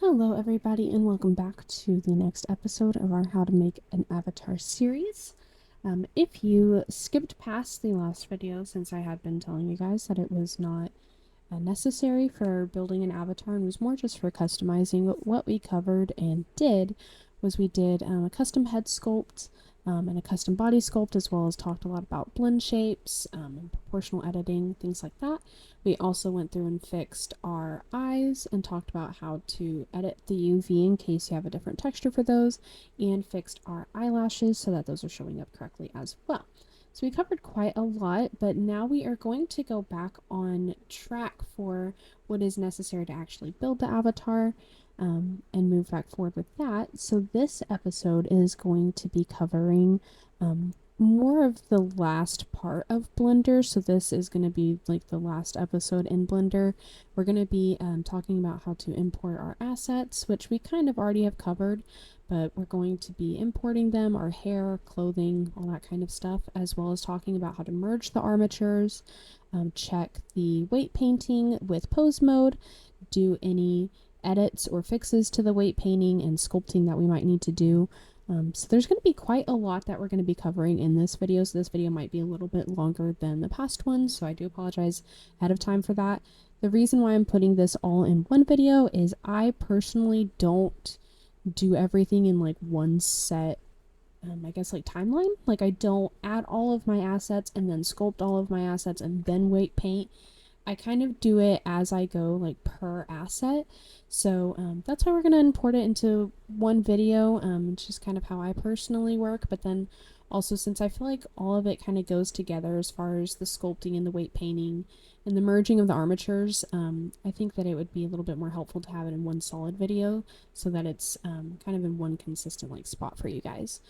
Hello everybody and welcome back to the next episode of our How to Make an Avatar series. If you skipped past the last video, since I had been telling you guys that it was not necessary for building an avatar and was more just for customizing, what we covered and did was we did a custom head sculpt and a custom body sculpt, as well as talked a lot about blend shapes and proportional editing, things like that. We also went through and fixed our eyes and talked about how to edit the UV in case you have a different texture for those, and fixed our eyelashes so that those are showing up correctly as well. So we covered quite a lot, but now we are going to go back on track for what is necessary to actually build the avatar and move back forward with that. So this episode is going to be covering more of the last part of Blender. So this is going to be like the last episode in Blender. We're going to be talking about how to import our assets, which we kind of already have covered, but we're going to be importing them, our hair, clothing, all that kind of stuff, as well as talking about how to merge the armatures, check the weight painting with pose mode, do any edits or fixes to the weight painting and sculpting that we might need to do. So there's going to be quite a lot that we're going to be covering in this video, so this video might be a little bit longer than the past ones, so I do apologize ahead of time for that. The reason why I'm putting this all in one video is I personally don't do everything in like one set I guess like timeline. Like I don't add all of my assets and then sculpt all of my assets and then weight paint. I kind of do it as I go, like per asset. So that's why we're going to import it into one video. It's just kind of how I personally work. But then also, since I feel like all of it kind of goes together as far as the sculpting and the weight painting and the merging of the armatures, I think that it would be a little bit more helpful to have it in one solid video so that it's kind of in one consistent like spot for you guys.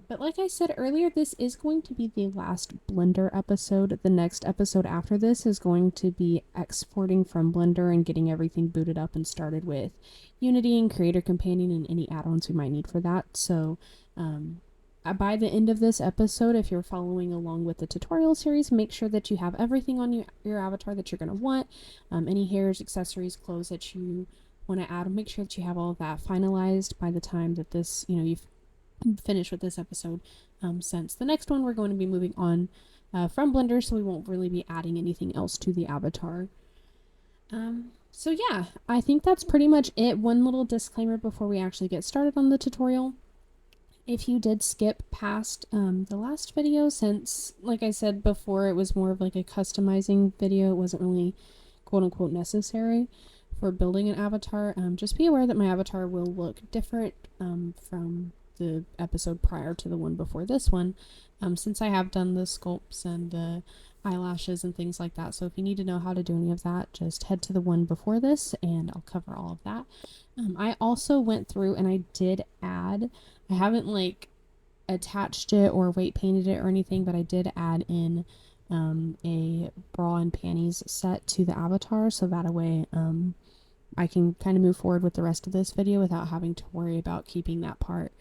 But like I said earlier, this is going to be the last Blender episode. The next episode after this is going to be exporting from Blender and getting everything booted up and started with Unity and Creator Companion and any add-ons we might need for that. So by the end of this episode, if you're following along with the tutorial series, make sure that you have everything on your avatar that you're going to want. Any hairs, accessories, clothes that you want to add, make sure that you have all of that finalized by the time that this, you've finish with this episode, since the next one we're going to be moving on from Blender, so we won't really be adding anything else to the avatar. So yeah, I think that's pretty much it. One little disclaimer before we actually get started on the tutorial. If you did skip past the last video, since like I said before, it was more of like a customizing video, it wasn't really quote-unquote necessary for building an avatar, just be aware that my avatar will look different from the episode prior to the one before this one, since I have done the sculpts and the eyelashes and things like that. So if you need to know how to do any of that, just head to the one before this and I'll cover all of that. I also went through and I did add, I haven't like attached it or weight painted it or anything, but I did add in a bra and panties set to the avatar, so that way I can kind of move forward with the rest of this video without having to worry about keeping that part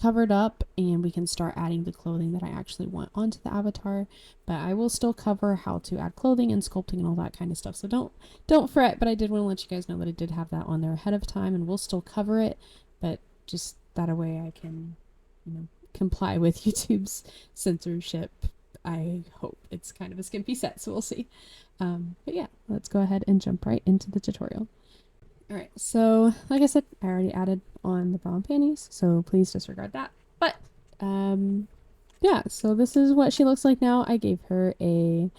covered up, and we can start adding the clothing that I actually want onto the avatar. But I will still cover how to add clothing and sculpting and all that kind of stuff, so don't fret. But I did want to let you guys know that I did have that on there ahead of time, and we'll still cover it, but just that a way I can comply with YouTube's censorship. I hope. It's kind of a skimpy set, so we'll see. But yeah, let's go ahead and jump right into the tutorial. Alright, so like I said, I already added on the bra and panties, so please disregard that. But yeah, so this is what she looks like now. I gave her a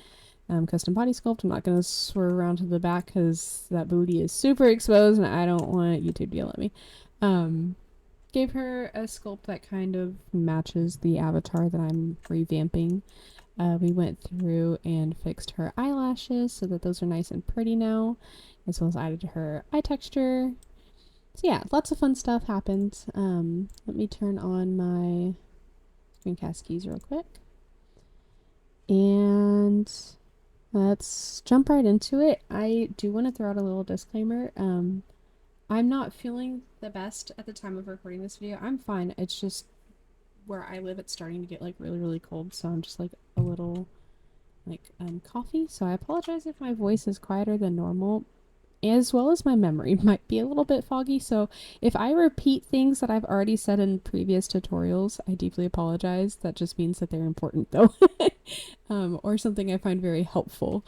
custom body sculpt. I'm not going to swerve around to the back because that booty is super exposed and I don't want YouTube to yell at me. Gave her a sculpt that kind of matches the avatar that I'm revamping. We went through and fixed her eyelashes so that those are nice and pretty now, as well as added her eye texture. So yeah, lots of fun stuff happened. Let me turn on my screencast keys real quick. And let's jump right into it. I do want to throw out a little disclaimer. I'm not feeling the best at the time of recording this video. I'm fine. It's just where I live, it's starting to get like really, really cold, so I'm just like a little like coffee. So I apologize if my voice is quieter than normal. as well as my memory might be a little bit foggy. So if I repeat things that I've already said in previous tutorials, I deeply apologize. That just means that they're important though, or something I find very helpful.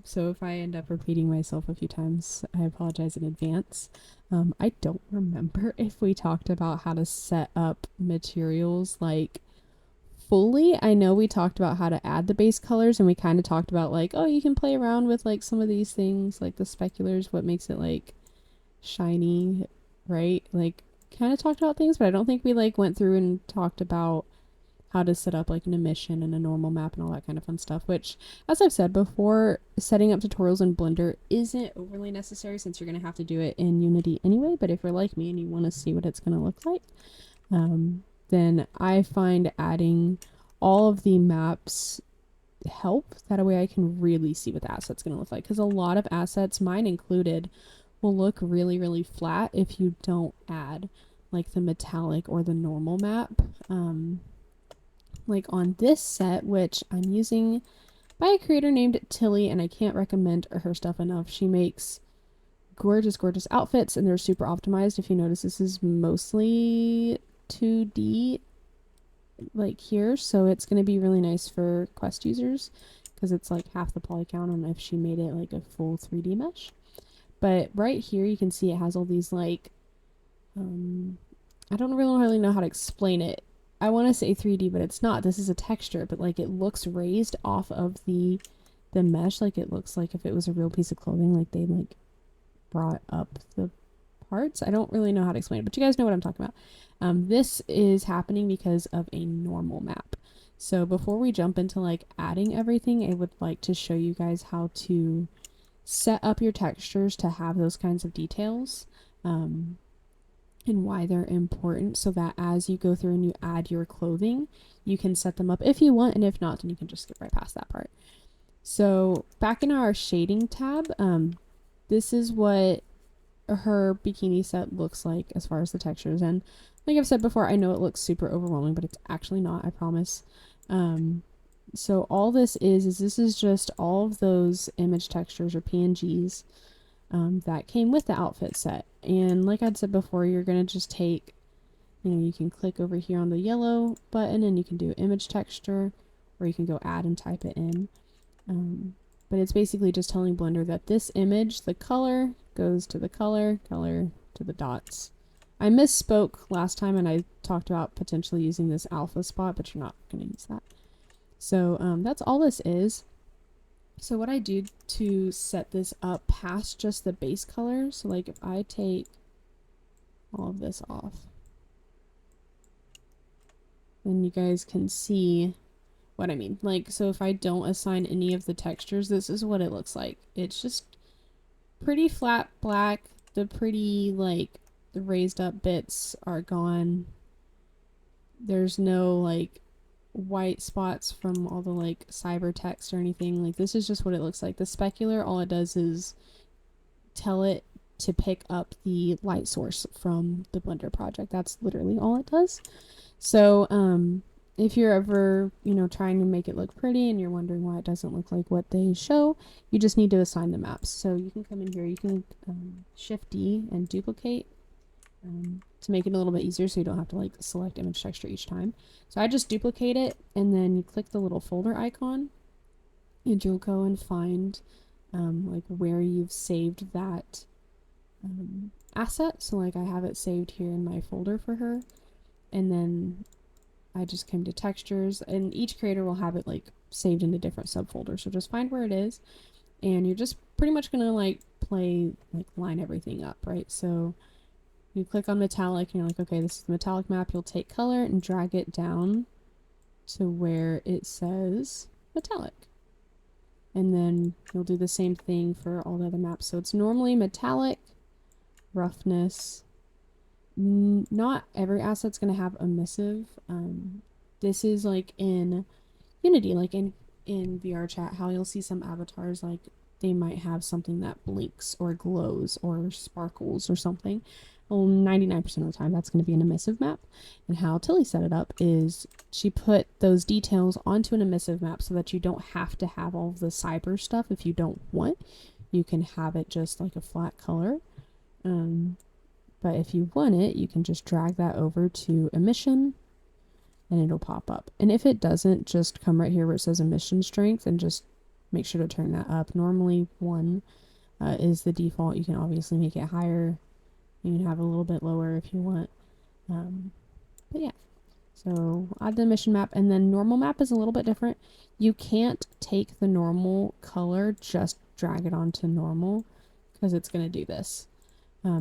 So if I end up repeating myself a few times, I apologize in advance. I don't remember if we talked about how to set up materials like fully. I know we talked about how to add the base colors, and we kind of talked about like, oh, you can play around with like some of these things, like the speculars, what makes it like shiny, right? Like kind of talked about things, but I don't think we like went through and talked about how to set up like an emission and a normal map and all that kind of fun stuff, which, as I've said before, setting up tutorials in Blender isn't overly necessary since you're going to have to do it in Unity anyway. But if you're like me and you want to see what it's going to look like, then I find adding all of the maps help. That way I can really see what the asset's going to look like, because a lot of assets, mine included, will look really, really flat if you don't add like the metallic or the normal map. Like on this set, which I'm using by a creator named Tilly, and I can't recommend her stuff enough. She makes gorgeous, gorgeous outfits, and they're super optimized. If you notice, this is mostly 2D like here, so it's going to be really nice for Quest users because it's like half the poly count on if she made it like a full 3D mesh. But right here you can see it has all these like I don't really know how to explain it. I want to say 3D, but it's not. This is a texture, but like it looks raised off of the mesh. Like it looks like if it was a real piece of clothing, like they like brought up the parts. I don't really know how to explain it, but you guys know what I'm talking about. This is happening because of a normal map. So before we jump into like adding everything, I would like to show you guys how to set up your textures to have those kinds of details. And why they're important, so that as you go through and you add your clothing, you can set them up if you want, and if not, then you can just skip right past that part. So back in our shading tab, this is what her bikini set looks like as far as the textures. And like I've said before, I know it looks super overwhelming, but it's actually not, I promise. So all this is this is just all of those image textures or PNGs that came with the outfit set. And like I'd said before, you're going to just take, you can click over here on the yellow button and you can do image texture, or you can go add and type it in. But it's basically just telling Blender that this image, the color goes to the color to the dots. I misspoke last time and I talked about potentially using this alpha spot, but you're not going to use that. So that's all this is. So what I do to set this up past just the base color, so like if I take all of this off, then you guys can see what I mean. Like, so if I don't assign any of the textures, this is what it looks like. It's just pretty flat black. The pretty, like, the raised up bits are gone. There's no, like, white spots from all the like cyber text or anything. Like this is just what it looks like. The specular, all it does is tell it to pick up the light source from the Blender project. That's literally all it does. So if you're ever trying to make it look pretty and you're wondering why it doesn't look like what they show, you just need to assign the maps. So you can come in here, you can shift D and duplicate to make it a little bit easier, so you don't have to like select image texture each time. So I just duplicate it, and then you click the little folder icon, and you'll go and find like where you've saved that asset. So like I have it saved here in my folder for her, and then I just came to textures, and each creator will have it like saved into different subfolders. So just find where it is, and you're just pretty much gonna like line everything up, right? So you click on metallic and you're like, okay, this is the metallic map. You'll take color and drag it down to where it says metallic. And then you'll do the same thing for all the other maps. So it's normally metallic, roughness. Not every asset's going to have emissive. This is like in Unity, like in vrchat, how you'll see some avatars, like they might have something that blinks or glows or sparkles or something. Well, 99% of the time that's going to be an emissive map. And how Tilly set it up is she put those details onto an emissive map so that you don't have to have all of the cyber stuff if you don't want. you can have it just like a flat color. But if you want it, you can just drag that over to emission and it'll pop up. And if it doesn't, just come right here where it says emission strength and just make sure to turn that up. Normally 1 is the default. You can obviously make it higher. You can have it a little bit lower if you want. But yeah, so add the emission map, and then normal map is a little bit different. You can't take the normal color, just drag it onto normal because it's going to do this.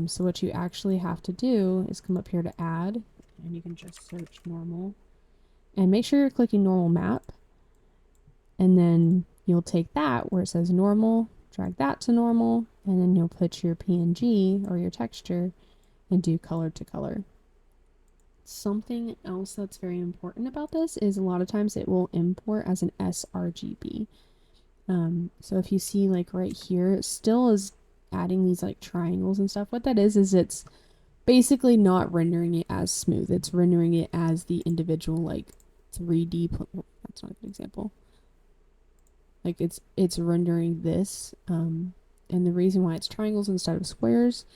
So what you actually have to do is come up here to add, and you can just search normal and make sure you're clicking normal map, and then you'll take that where it says normal, drag that to normal, and then you'll put your PNG or your texture and do color to color. Something else that's very important about this is a lot of times it will import as an sRGB. So if you see like right here, it still is adding these like triangles and stuff. What that is it's basically not rendering it as smooth. It's rendering it as the individual like 3D. That's not a good example. Like it's rendering this. And the reason why it's triangles instead of squares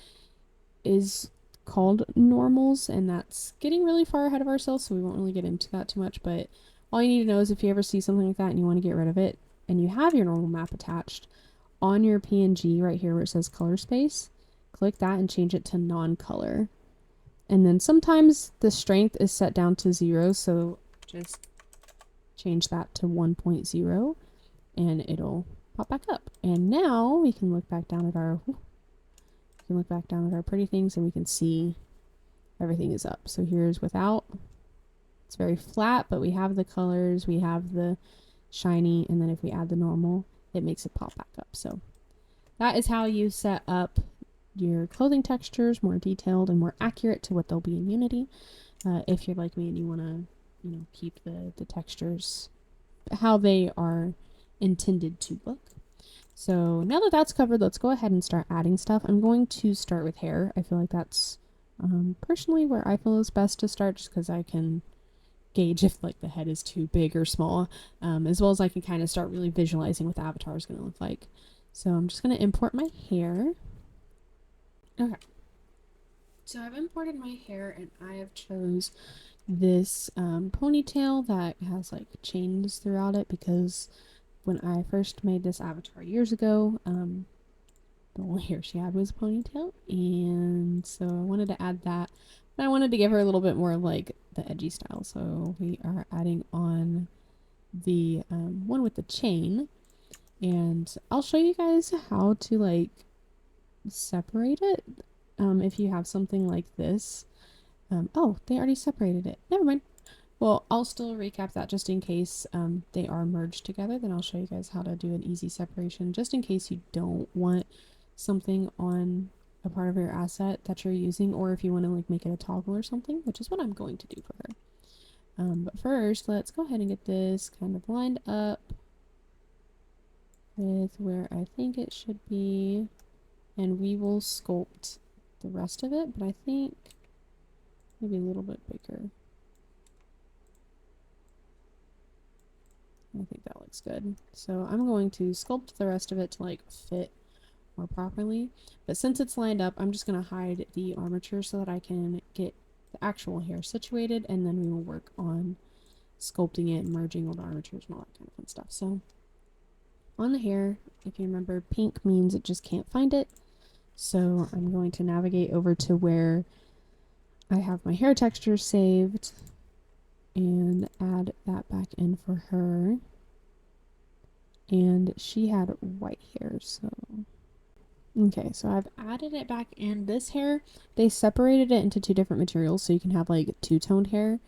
is called normals, and that's getting really far ahead of ourselves, so we won't really get into that too much. But all you need to know is if you ever see something like that and you want to get rid of it and you have your normal map attached, on your PNG right here where it says color space, click that and change it to non-color. And then sometimes the strength is set down to 0, so just change that to 1.0 and it'll pop back up. And now we can look back down at our pretty things and we can see everything is up. So here's without. It's very flat, but we have the colors, we have the shiny, and then if we add the normal, it makes it pop back up. So that is how you set up your clothing textures more detailed and more accurate to what they'll be in Unity. If you're like me and you want to, keep the textures how they are intended to look. So now that that's covered, let's go ahead and start adding stuff. I'm going to start with hair. I feel like that's personally where I feel is best to start, just because I can gauge if like the head is too big or small, as well as I can kind of start really visualizing what the avatar is going to look like. So I'm just going to import my hair. Okay. So I've imported my hair and I have chose this ponytail that has like chains throughout it, because when I first made this avatar years ago, the only hair she had was a ponytail, and so I wanted to add that, but I wanted to give her a little bit more like the edgy style, so we are adding on the one with the chain, and I'll show you guys how to like separate it if you have something like this. Oh, they already separated it. Never mind. Well, I'll still recap that just in case they are merged together. Then I'll show you guys how to do an easy separation, just in case you don't want something on a part of your asset that you're using, or if you want to like make it a toggle or something, which is what I'm going to do for her. But first, let's go ahead and get this kind of lined up with where I think it should be, and we will sculpt the rest of it, but I think maybe a little bit bigger. I think that looks good. So I'm going to sculpt the rest of it to like fit more properly. But since it's lined up, I'm just going to hide the armature so that I can get the actual hair situated, and then we will work on sculpting it and merging all the armatures and all that kind of fun stuff. So on the hair, if you remember, pink means it just can't find it. So I'm going to navigate over to where I have my hair texture saved and add that back in for her. And she had white hair, so okay, so I've added it back in. This hair, they separated it into 2 different materials, so you can have like 2-toned hair.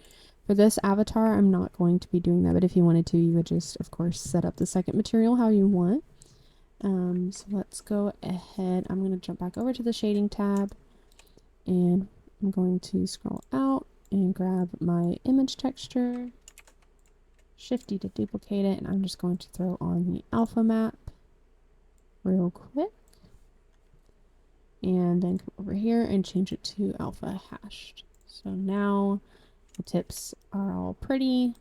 For this avatar, I'm not going to be doing that, but if you wanted to, you would just, of course, set up the second material how you want. So let's go ahead. I'm going to jump back over to the shading tab, and I'm going to scroll out and grab my image texture, Shift-D to duplicate it, and I'm just going to throw on the alpha map real quick, and then come over here and change it to alpha hashed. So now the tips are all pretty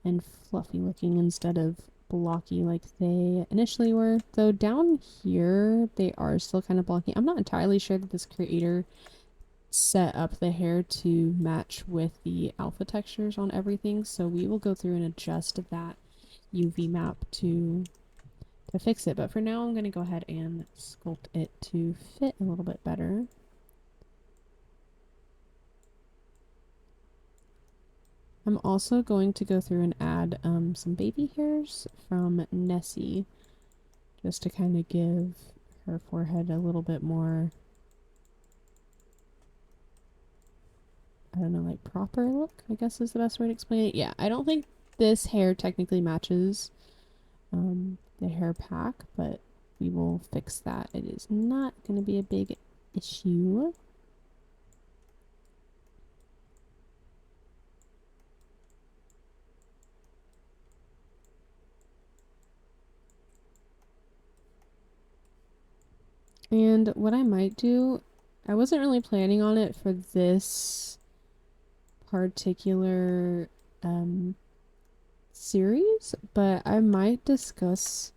and fluffy looking instead of blocky like they initially were. Though down here, they are still kind of blocky. I'm not entirely sure that this creator set up the hair to match with the alpha textures on everything, so we will go through and adjust that UV map to fix it. But for now, I'm going to go ahead and sculpt it to fit a little bit better. I'm also going to go through and add some baby hairs from Nessie, just to kind of give her forehead a little bit more, I don't know, like proper look, I guess is the best way to explain it. Yeah, I don't think this hair technically matches the hair pack, but we will fix that. It is not going to be a big issue. And what I might do, I wasn't really planning on it for this particular series, but I might discuss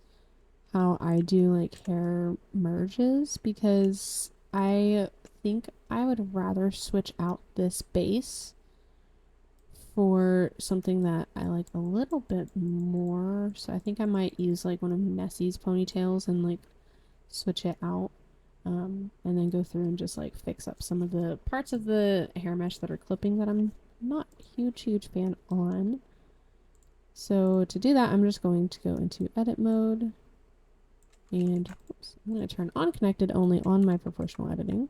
how I do like hair merges, because I think I would rather switch out this base for something that I like a little bit more. So I think I might use like one of Nessie's ponytails and like switch it out. And then go through and just like fix up some of the parts of the hair mesh that are clipping that I'm not huge fan on. So to do that, I'm just going to go into edit mode, and I'm going to turn on connected only on my proportional editing.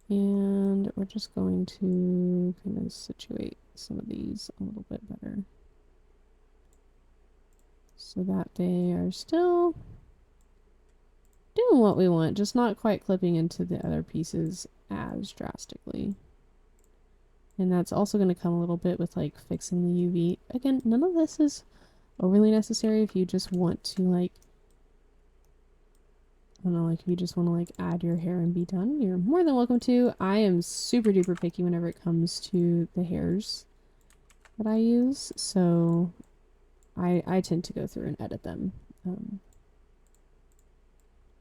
And we're just going to kind of situate some of these a little bit better so that they are still doing what we want, just not quite clipping into the other pieces as drastically. And that's also going to come a little bit with like fixing the UV. Again, none of this is overly necessary if you just want to like, I don't know, like if you just want to like add your hair and be done, you're more than welcome to. I am super duper picky whenever it comes to the hairs that I use, so I tend to go through and edit them.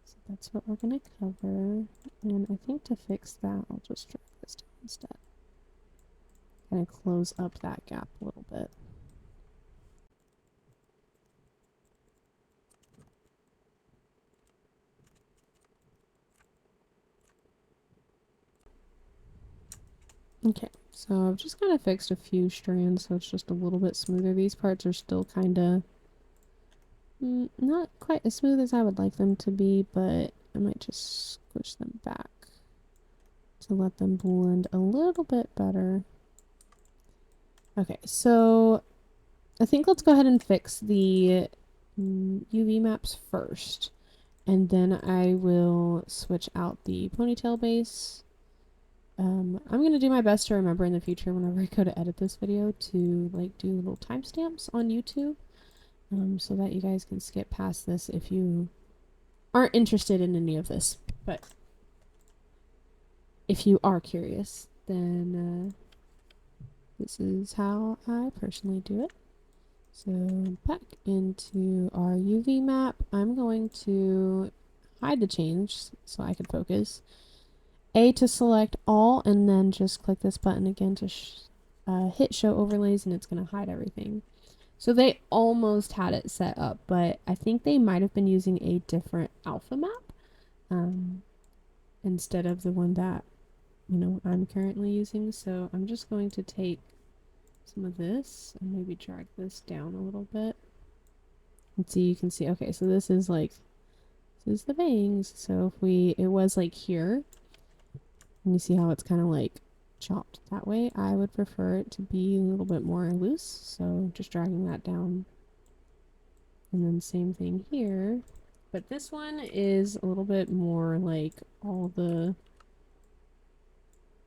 So that's what we're going to cover. And I think to fix that, I'll just drag this down instead. Kind of close up that gap a little bit. Okay, so I've just kind of fixed a few strands so it's just a little bit smoother. These parts are still kind of not quite as smooth as I would like them to be, but I might just squish them back to let them blend a little bit better. Okay, so I think let's go ahead and fix the UV maps first, and then I will switch out the ponytail base. I'm gonna do my best to remember in the future whenever I go to edit this video to like do little timestamps on YouTube, so that you guys can skip past this if you aren't interested in any of this. But if you are curious, then this is how I personally do it. So back into our UV map, I'm going to hide the change so I can focus. A to select all, and then just click this button again to hit show overlays, and it's going to hide everything. So they almost had it set up, but I think they might have been using a different alpha map instead of the one that, you know, I'm currently using. So I'm just going to take some of this and maybe drag this down a little bit. And see, you can see, okay, so this is like, this is the bangs. So if it was like here, and you see how it's kind of like chopped that way, I would prefer it to be a little bit more loose. So just dragging that down. And then same thing here. But this one is a little bit more like all the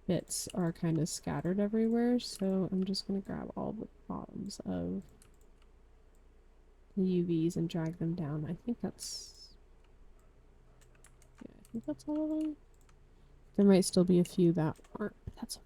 bits are kind of scattered everywhere. So I'm just going to grab all the bottoms of the UVs and drag them down. I think that's, yeah, I think that's all of them. There might still be a few that aren't, but that's okay.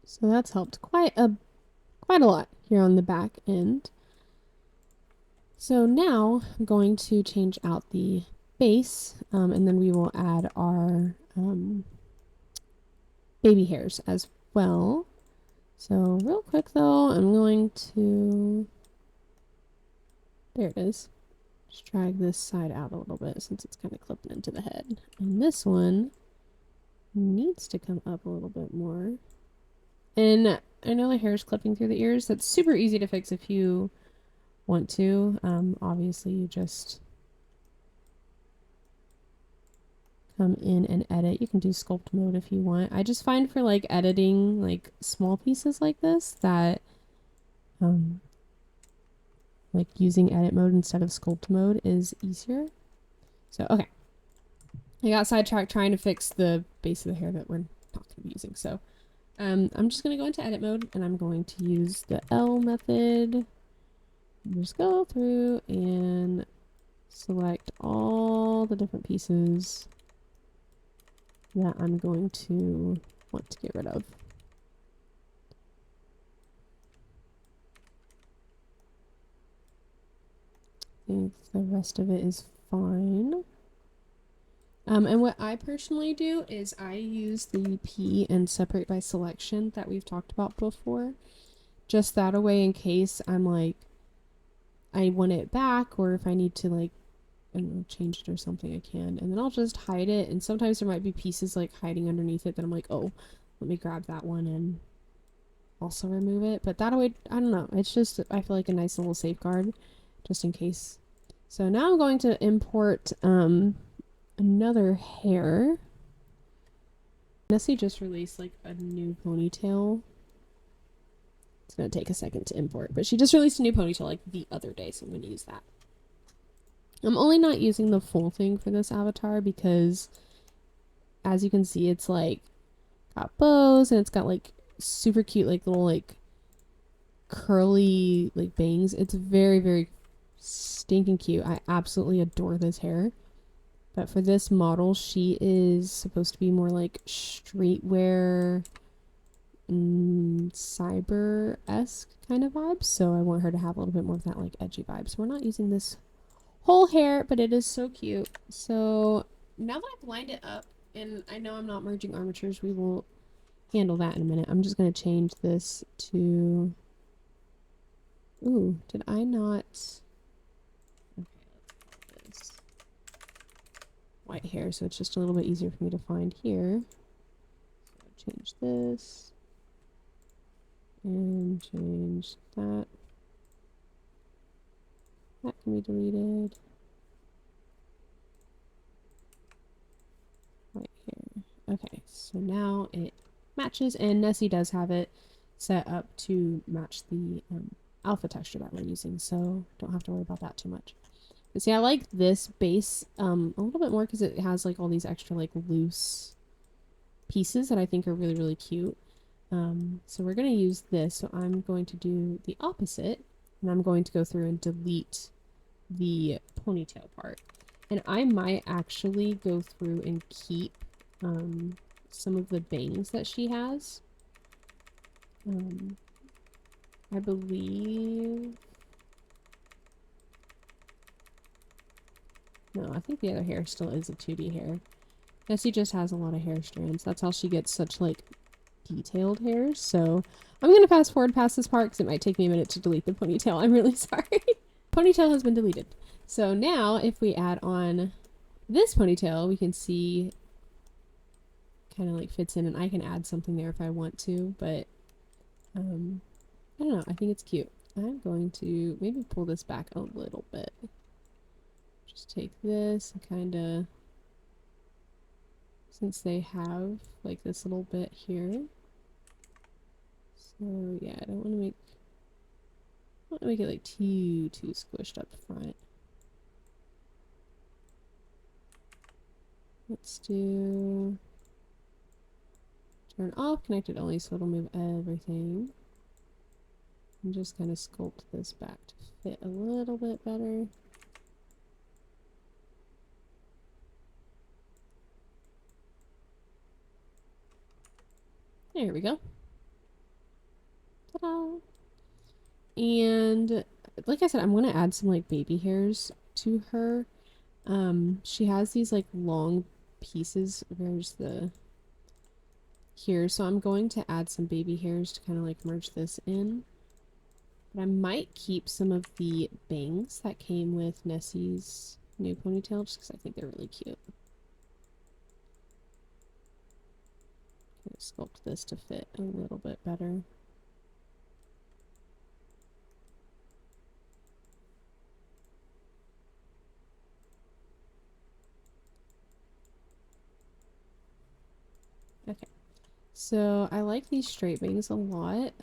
So that's helped quite a lot here on the back end. So now I'm going to change out the base, and then we will add our baby hairs as well. So real quick though, I'm going to, there it is. Just drag this side out a little bit since it's kind of clipping into the head. And this one needs to come up a little bit more. And I know the hair is clipping through the ears. That's super easy to fix if you want to. Obviously you just come in and edit. You can do sculpt mode if you want. I just find for like editing like small pieces like this that like using edit mode instead of sculpt mode is easier. So okay, I got sidetracked trying to fix the base of the hair that we're not going to be using. So I'm just going to go into edit mode and I'm going to use the L method. Just go through and select all the different pieces that I'm going to want to get rid of. I think the rest of it is fine. And what I personally do is I use the P and separate by selection that we've talked about before. Just that away in case I'm like, I want it back, or if I need to like, I don't know, change it or something, I can. And then I'll just hide it. And sometimes there might be pieces like hiding underneath it that I'm like, oh, let me grab that one and also remove it. But that way, I don't know. It's just, I feel like a nice little safeguard just in case. So now I'm going to import another hair. Nessie just released like a new ponytail. It's gonna take a second to import, but she just released a new ponytail like the other day, so I'm gonna use that. I'm only not using the full thing for this avatar because as you can see, it's like got bows and it's got like super cute like little like curly like bangs. It's very, very stinking cute. I absolutely adore this hair. But for this model, she is supposed to be more like streetwear, cyber-esque kind of vibes. So I want her to have a little bit more of that like edgy vibe. So we're not using this whole hair, but it is so cute. So now that I've lined it up, and I know I'm not merging armatures, we will handle that in a minute. I'm just going to change this to... Ooh, did I not... white hair, so it's just a little bit easier for me to find here. So change this and change that. That can be deleted. White hair. Okay, so now it matches, and Nessie does have it set up to match the alpha texture that we're using, so don't have to worry about that too much. But see, I like this base a little bit more because it has like all these extra like loose pieces that I think are really, really cute. So we're going to use this. So I'm going to do the opposite, and I'm going to go through and delete the ponytail part. And I might actually go through and keep some of the bangs that she has. I believe... No, I think the other hair still is a 2D hair. Nessie just has a lot of hair strands. That's how she gets such, like, detailed hairs. So I'm going to fast forward past this part because it might take me a minute to delete the ponytail. I'm really sorry. Ponytail has been deleted. So now if we add on this ponytail, we can see kind of like fits in, and I can add something there if I want to, but I don't know. I think it's cute. I'm going to maybe pull this back a little bit. Just take this and kind of, since they have like this little bit here. So yeah, I don't want to make it like too squished up front. Let's do turn off connected only, so it'll move everything. And just kind of sculpt this back to fit a little bit better. There we go. Ta-da! And like I said, I'm gonna add some like baby hairs to her. She has these like long pieces. Where's the here? So I'm going to add some baby hairs to kind of like merge this in. But I might keep some of the bangs that came with Nessie's new ponytail just because I think they're really cute. I'm gonna sculpt this to fit a little bit better. Okay. So I like these straight bangs a lot.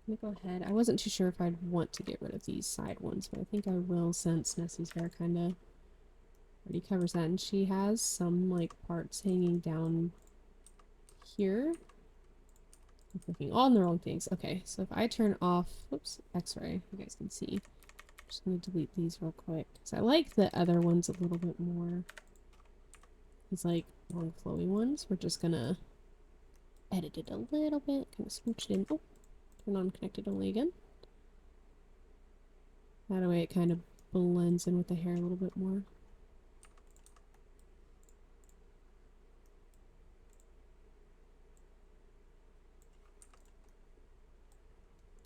Let me go ahead. I wasn't too sure if I'd want to get rid of these side ones, but I think I will since Nessie's hair kind of already covers that. And she has some like parts hanging down here. I'm clicking all in the wrong things. Okay, so if I turn off, whoops, X-ray, you guys can see. I'm just going to delete these real quick. Because I like the other ones a little bit more. These like long flowy ones. We're just going to edit it a little bit. Kind of smooch it in. Oh, turn on connected only again. That way it kind of blends in with the hair a little bit more.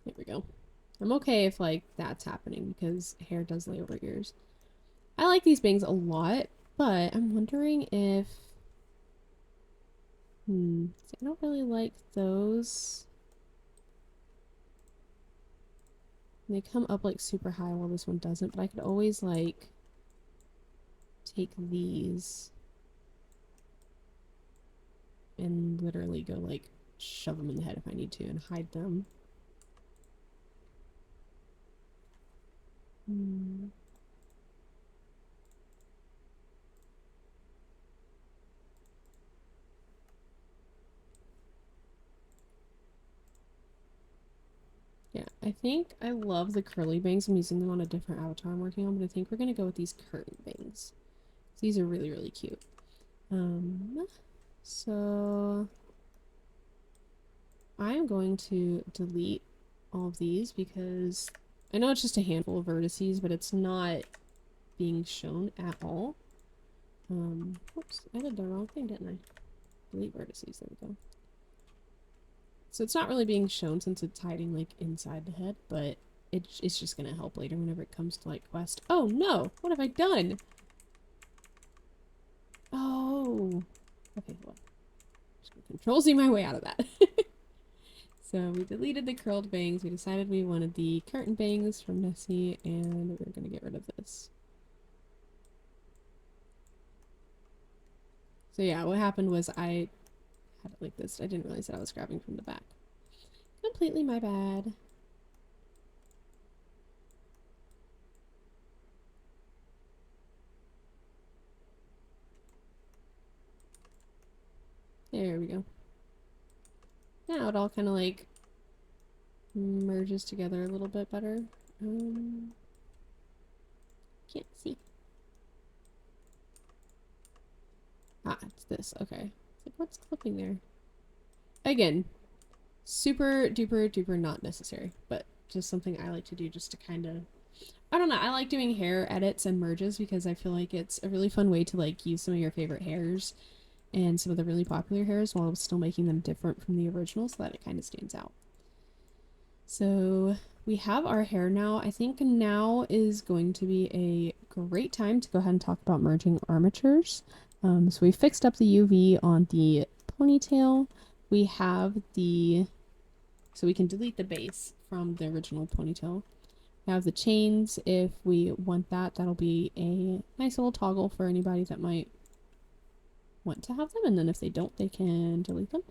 There we go. I'm okay if like that's happening because hair does lay over ears. I like these bangs a lot, but I'm wondering if I don't really like those. They come up like super high while this one doesn't, but I could always like take these and literally go like shove them in the head if I need to and hide them. Yeah, I think I love the curly bangs. I'm using them on a different avatar I'm working on, but I think we're gonna go with these curtain bangs. These are really, really cute. So I'm going to delete all of these because I know it's just a handful of vertices, but it's not being shown at all. Whoops, I did the wrong thing, didn't I? Delete vertices, there we go. So it's not really being shown since it's hiding like inside the head, but it's just gonna help later whenever it comes to like quest. Oh no! What have I done? Oh! Okay, hold on. Just gonna control Z my way out of that. So we deleted the curled bangs. We decided we wanted the curtain bangs from Nessie, and we're gonna get rid of this. So yeah, what happened was I had it like this. I didn't realize that I was grabbing from the back. Completely my bad. There we go. Now it all kind of like merges together a little bit better. Can't see. Ah, it's this. Okay. It's like, what's clipping there? Again, super duper duper not necessary, but just something I like to do just to kind of, I don't know, I like doing hair edits and merges because I feel like it's a really fun way to like use some of your favorite hairs and some of the really popular hairs while still making them different from the original so that it kind of stands out. So we have our hair now. I think now is going to be a great time to go ahead and talk about merging armatures. So we fixed up the UV on the ponytail. We have so we can delete the base from the original ponytail. We have the chains if we want that. That'll be a nice little toggle for anybody that might want to have them. And then if they don't, they can delete them.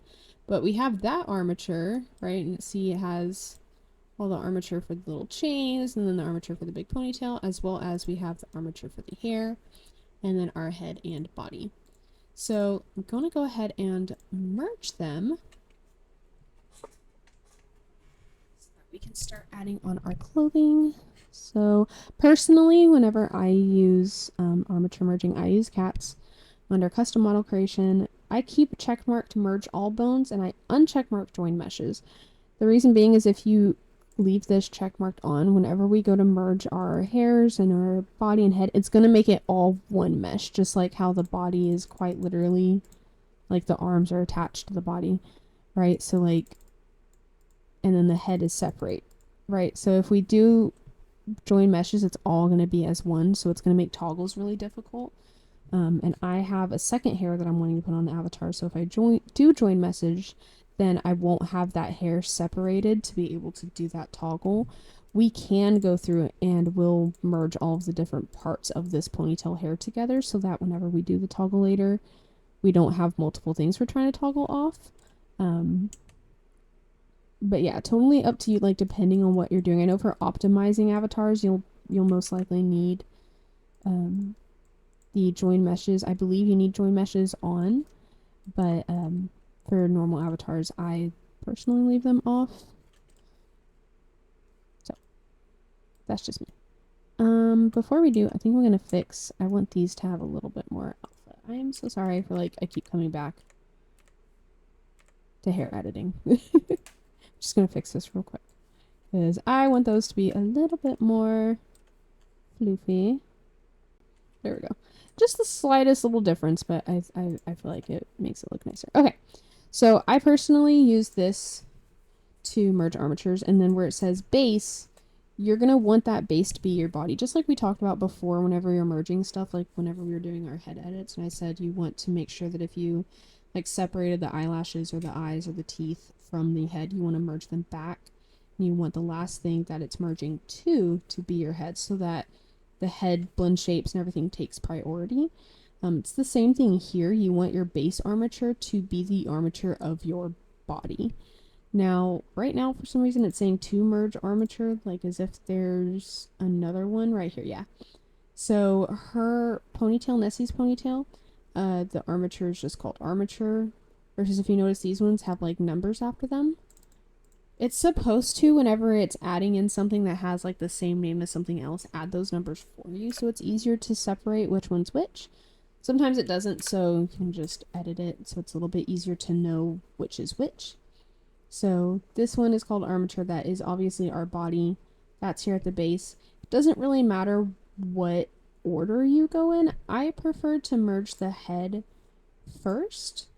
But we have that armature, right? And see it has all the armature for the little chains and then the armature for the big ponytail, as well as we have the armature for the hair and then our head and body. So I'm going to go ahead and merge them so that we can start adding on our clothing. So personally, whenever I use armature merging, I use cats. Under custom model creation, I keep checkmarked merge all bones and I uncheckmark join meshes. The reason being is if you leave this check marked on, whenever we go to merge our hairs and our body and head, it's going to make it all one mesh, just like how the body is quite literally, like the arms are attached to the body, right? So like, and then the head is separate, right? So if we do join meshes, it's all going to be as one, so it's going to make toggles really difficult. And I have a second hair that I'm wanting to put on the avatar, so if I do join message, then I won't have that hair separated to be able to do that toggle. We can go through and we'll merge all of the different parts of this ponytail hair together so that whenever we do the toggle later, we don't have multiple things we're trying to toggle off. But yeah, totally up to you, like depending on what you're doing. I know for optimizing avatars, you'll most likely need the join meshes. I believe you need join meshes on, but for normal avatars, I personally leave them off. So that's just me. Before we do, I think we're gonna fix. I want these to have a little bit more alpha. I am so sorry for like I keep coming back to hair editing. Just gonna fix this real quick because I want those to be a little bit more floofy. There we go. Just the slightest little difference, but I feel like it makes it look nicer. Okay, so I personally use this to merge armatures, and then where it says base, you're gonna want that base to be your body, just like we talked about before whenever you're merging stuff, like whenever we were doing our head edits, and I said you want to make sure that if you like separated the eyelashes or the eyes or the teeth from the head, you want to merge them back, and you want the last thing that it's merging to be your head, so that the head blend shapes and everything takes priority. It's the same thing here. You want your base armature to be the armature of your body. Now, right now, for some reason, it's saying to merge armature, like as if there's another one right here. Yeah. So her ponytail, Nessie's ponytail, the armature is just called armature. Versus if you notice, these ones have like numbers after them. It's supposed to, whenever it's adding in something that has like the same name as something else, add those numbers for you, so it's easier to separate which one's which. Sometimes it doesn't, so you can just edit it so it's a little bit easier to know which is which. So this one is called armature. That is obviously our body. That's here at the base. It doesn't really matter what order you go in. I prefer to merge the head first.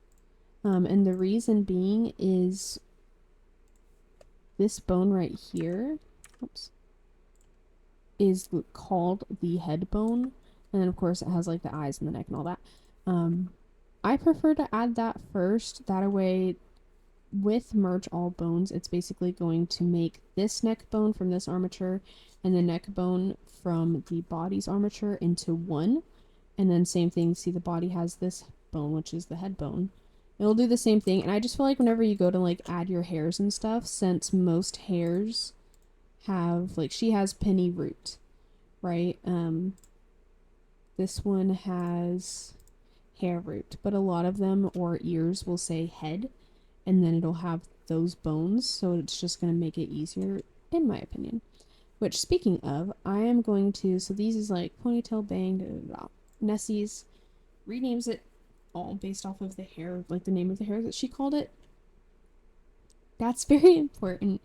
And the reason being is this bone right here, oops, is called the head bone. And then of course it has like the eyes and the neck and all that. I prefer to add that first. That way, with merge all bones, it's basically going to make this neck bone from this armature and the neck bone from the body's armature into one. And then same thing, see the body has this bone, which is the head bone. It'll do the same thing. And I just feel like whenever you go to like add your hairs and stuff, since most hairs have, like she has penny root, right? This one has hair root, but a lot of them, or ears, will say head, and then it'll have those bones, so it's just going to make it easier, in my opinion. Which, speaking of, I am going to, so these is like ponytail, bang, blah, blah. Nessie's renames it all based off of the hair, like the name of the hair that she called it. That's very important,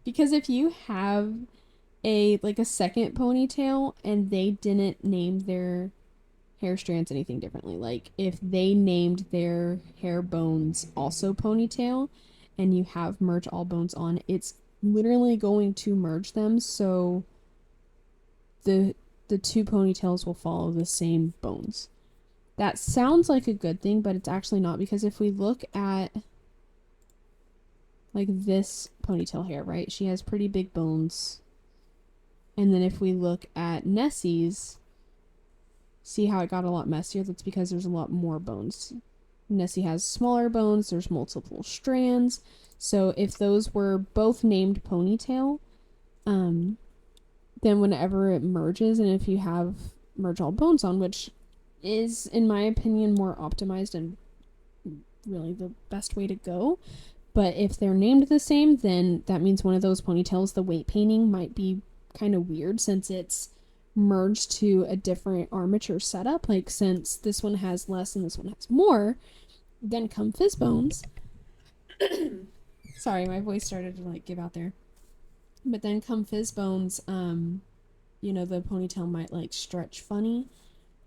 because if you have a second ponytail and they didn't name their hair strands anything differently, like if they named their hair bones also ponytail and you have merge all bones on, it's literally going to merge them, so the two ponytails will follow the same bones. That sounds like a good thing, but it's actually not, because if we look at like this ponytail hair, right, she has pretty big bones, and then if we look at Nessie's, see how it got a lot messier? That's because there's a lot more bones. Nessie has smaller bones, there's multiple strands, so if those were both named ponytail, then whenever it merges, and if you have merge all bones on, which is, in my opinion, more optimized and really the best way to go, but if they're named the same, then that means one of those ponytails, the weight painting, might be kind of weird since it's merged to a different armature setup. Like, since this one has less and this one has more, then come fizz bones. Sorry, my voice started to like give out there. But then come fizz bones, you know, the ponytail might like stretch funny.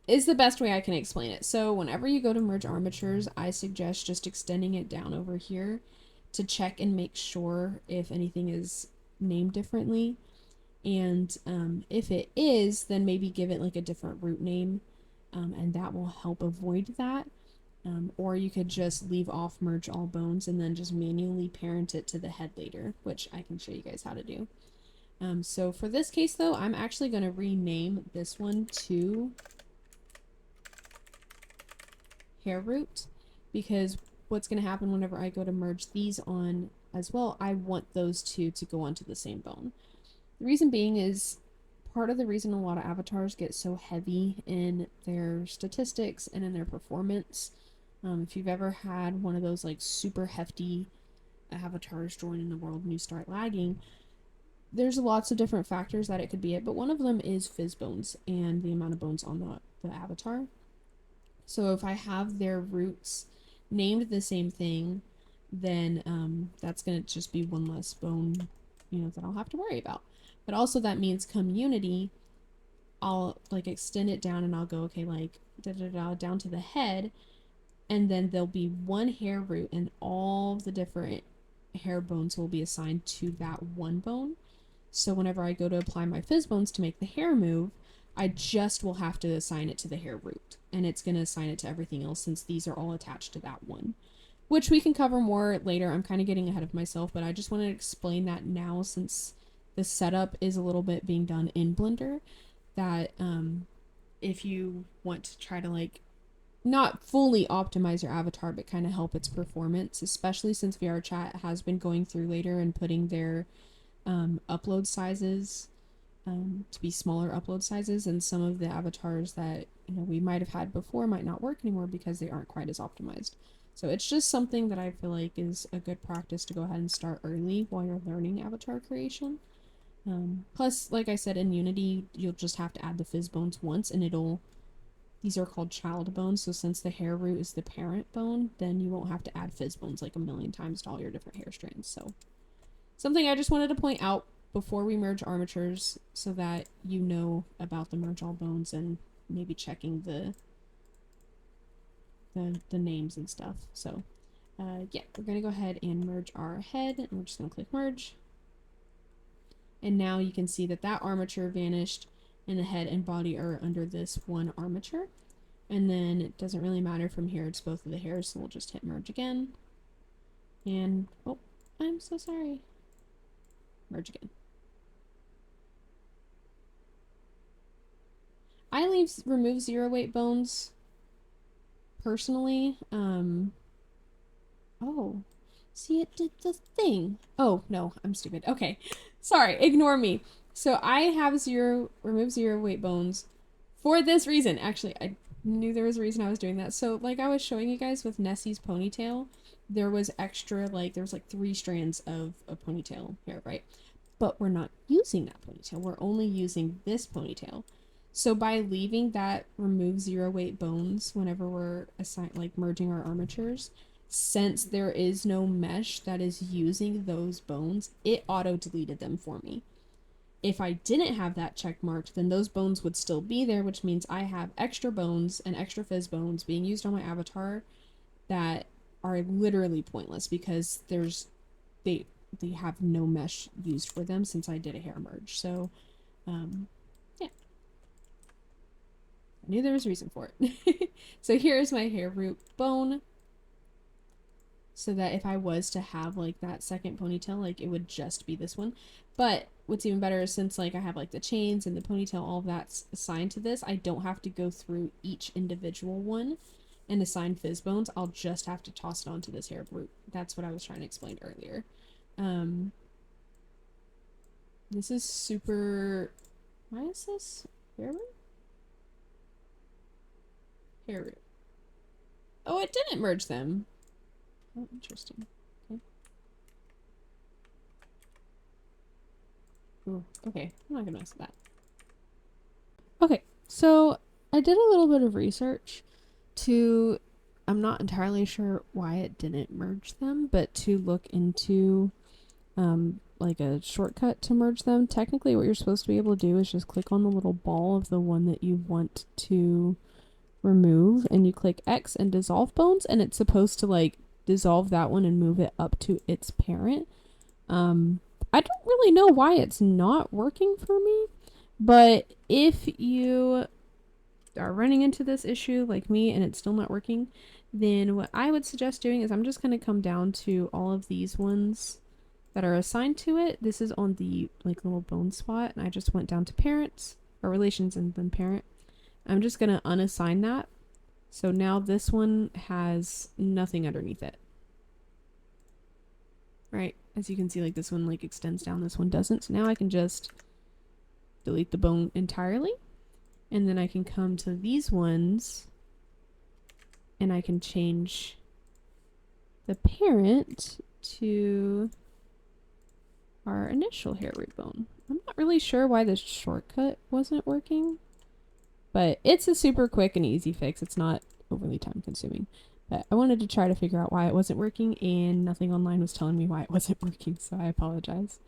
Is the best way I can explain it. So whenever you go to merge armatures, I suggest just extending it down over here to check and make sure if anything is named differently. And if it is, then maybe give it like a different root name, and that will help avoid that. Or you could just leave off merge all bones and then just manually parent it to the head later, which I can show you guys how to do. So for this case though, I'm actually going to rename this one to hair root, because what's going to happen whenever I go to merge these on as well, I want those two to go onto the same bone. The reason being is part of the reason a lot of avatars get so heavy in their statistics and in their performance. If you've ever had one of those like super hefty avatars join in the world and you start lagging, there's lots of different factors that it could be it, but one of them is fizz bones and the amount of bones on the avatar. So if I have their roots named the same thing, then that's going to just be one less bone, you know, that I'll have to worry about. But also that means community, I'll like extend it down and I'll go, okay, like down to the head, and then there'll be one hair root and all the different hair bones will be assigned to that one bone. So whenever I go to apply my fizz bones to make the hair move, I just will have to assign it to the hair root, and it's going to assign it to everything else since these are all attached to that one, which we can cover more later. I'm kind of getting ahead of myself, but I just wanted to explain that now since the setup is a little bit being done in Blender, that if you want to try to like not fully optimize your avatar but kind of help its performance, especially since vrchat has been going through later and putting their upload sizes to be smaller upload sizes, and some of the avatars that we might have had before might not work anymore because they aren't quite as optimized. So it's just something that I feel like is a good practice to go ahead and start early while you're learning avatar creation. Plus, like I said, in Unity, you'll just have to add the fizz bones once, and these are called child bones, so since the hair root is the parent bone, then you won't have to add fizz bones like a million times to all your different hair strands. So something I just wanted to point out before we merge armatures so that you know about the merge all bones and maybe checking the names and stuff. So yeah, we're gonna go ahead and merge our head, and we're just gonna click merge. And now you can see that that armature vanished and the head and body are under this one armature. And then it doesn't really matter from here, it's both of the hairs, so we'll just hit merge again. And oh, I'm so sorry. Merge again. I remove zero weight bones personally. Oh, see, it did the thing. Oh no, I'm stupid. Okay, sorry, ignore me. So I have remove zero weight bones for this reason. Actually, I knew there was a reason I was doing that. So like I was showing you guys with Nessie's ponytail, there was extra, like there was like 3 strands of a ponytail hair, right? But we're not using that ponytail. We're only using this ponytail. So by leaving that remove zero weight bones whenever we're like merging our armatures, since there is no mesh that is using those bones, it auto deleted them for me. If I didn't have that check marked, then those bones would still be there, which means I have extra bones and extra fizz bones being used on my avatar that are literally pointless because they have no mesh used for them since I did a hair merge. So yeah, I knew there was a reason for it. So here's my hair root bone, so that if I was to have like that second ponytail, like it would just be this one. But what's even better is since like I have like the chains and the ponytail, all of that's assigned to this, I don't have to go through each individual one and assign fizz bones. I'll just have to toss it onto this hair root. That's what I was trying to explain earlier. This is super, why is this hair root? Hair root. Oh, it didn't merge them. Oh, interesting. Okay. Ooh, okay, I'm not gonna mess with that. Okay, so I did a little bit of research to I'm not entirely sure why it didn't merge them, but to look into like a shortcut to merge them, technically what you're supposed to be able to do is just click on the little ball of the one that you want to remove, and you click X and dissolve bones, and it's supposed to like dissolve that one and move it up to its parent. I don't really know why it's not working for me, but if you are running into this issue like me and it's still not working, then what I would suggest doing is I'm just going to come down to all of these ones that are assigned to it. This is on the like little bone spot, and I just went down to parents or relations and then parent. I'm just going to unassign that. So now this one has nothing underneath it. Right? As you can see, like this one like extends down, this one doesn't. So now I can just delete the bone entirely. And then I can come to these ones and I can change the parent to our initial hair root bone. I'm not really sure why this shortcut wasn't working, but it's a super quick and easy fix. It's not overly time consuming. But I wanted to try to figure out why it wasn't working, and nothing online was telling me why it wasn't working, so I apologize.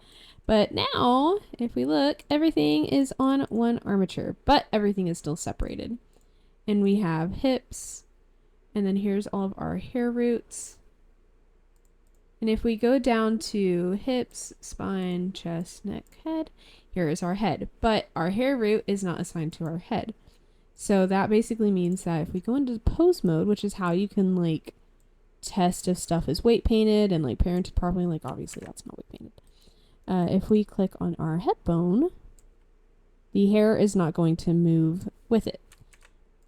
But now, if we look, everything is on one armature, but everything is still separated. And we have hips, and then here's all of our hair roots. And if we go down to hips, spine, chest, neck, head, here is our head. But our hair root is not assigned to our head. So that basically means that if we go into pose mode, which is how you can like test if stuff is weight painted and like parented properly, like obviously that's not weight painted. If we click on our head bone, the hair is not going to move with it.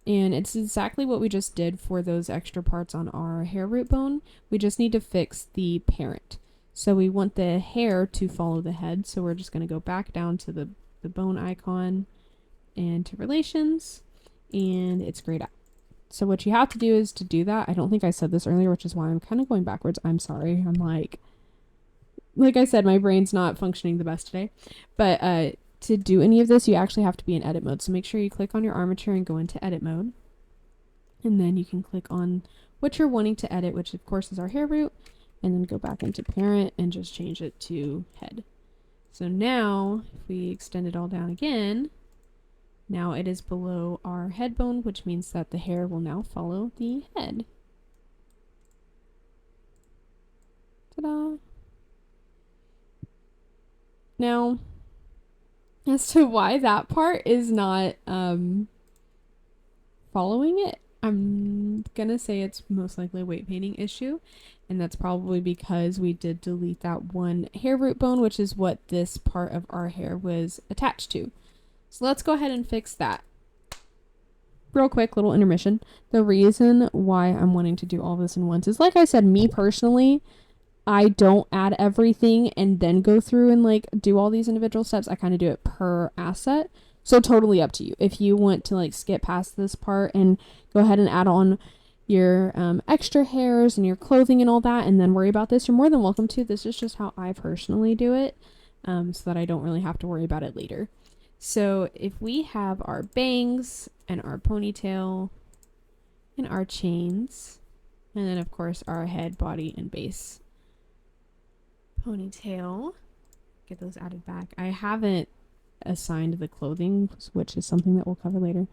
And it's exactly what we just did for those extra parts on our hair root bone. We just need to fix the parent. So we want the hair to follow the head. So we're just going to go back down to the bone icon and to relations, and it's grayed out. So what you have to do is to do that. I don't think I said this earlier, which is why I'm kind of going backwards. I'm sorry. I'm like I said, my brain's not functioning the best today. But to do any of this, you actually have to be in edit mode. So make sure you click on your armature and go into edit mode. And then you can click on what you're wanting to edit, which of course is our hair root, and then go back into parent and just change it to head. So now if we extend it all down again, now it is below our head bone, which means that the hair will now follow the head. Ta-da! Now, as to why that part is not following it, I'm gonna say it's most likely a weight painting issue, and that's probably because we did delete that one hair root bone, which is what this part of our hair was attached to. So let's go ahead and fix that. Real quick, little intermission. The reason why I'm wanting to do all this in once is, like I said, me personally, I don't add everything and then go through and like do all these individual steps. I kind of do it per asset. So totally up to you. If you want to like skip past this part and go ahead and add on your extra hairs and your clothing and all that and then worry about this, you're more than welcome to. This is just how I personally do it, so that I don't really have to worry about it later. So if we have our bangs and our ponytail and our chains, and then of course our head, body, and base ponytail, get those added back. I haven't assigned the clothing, which is something that we'll cover later,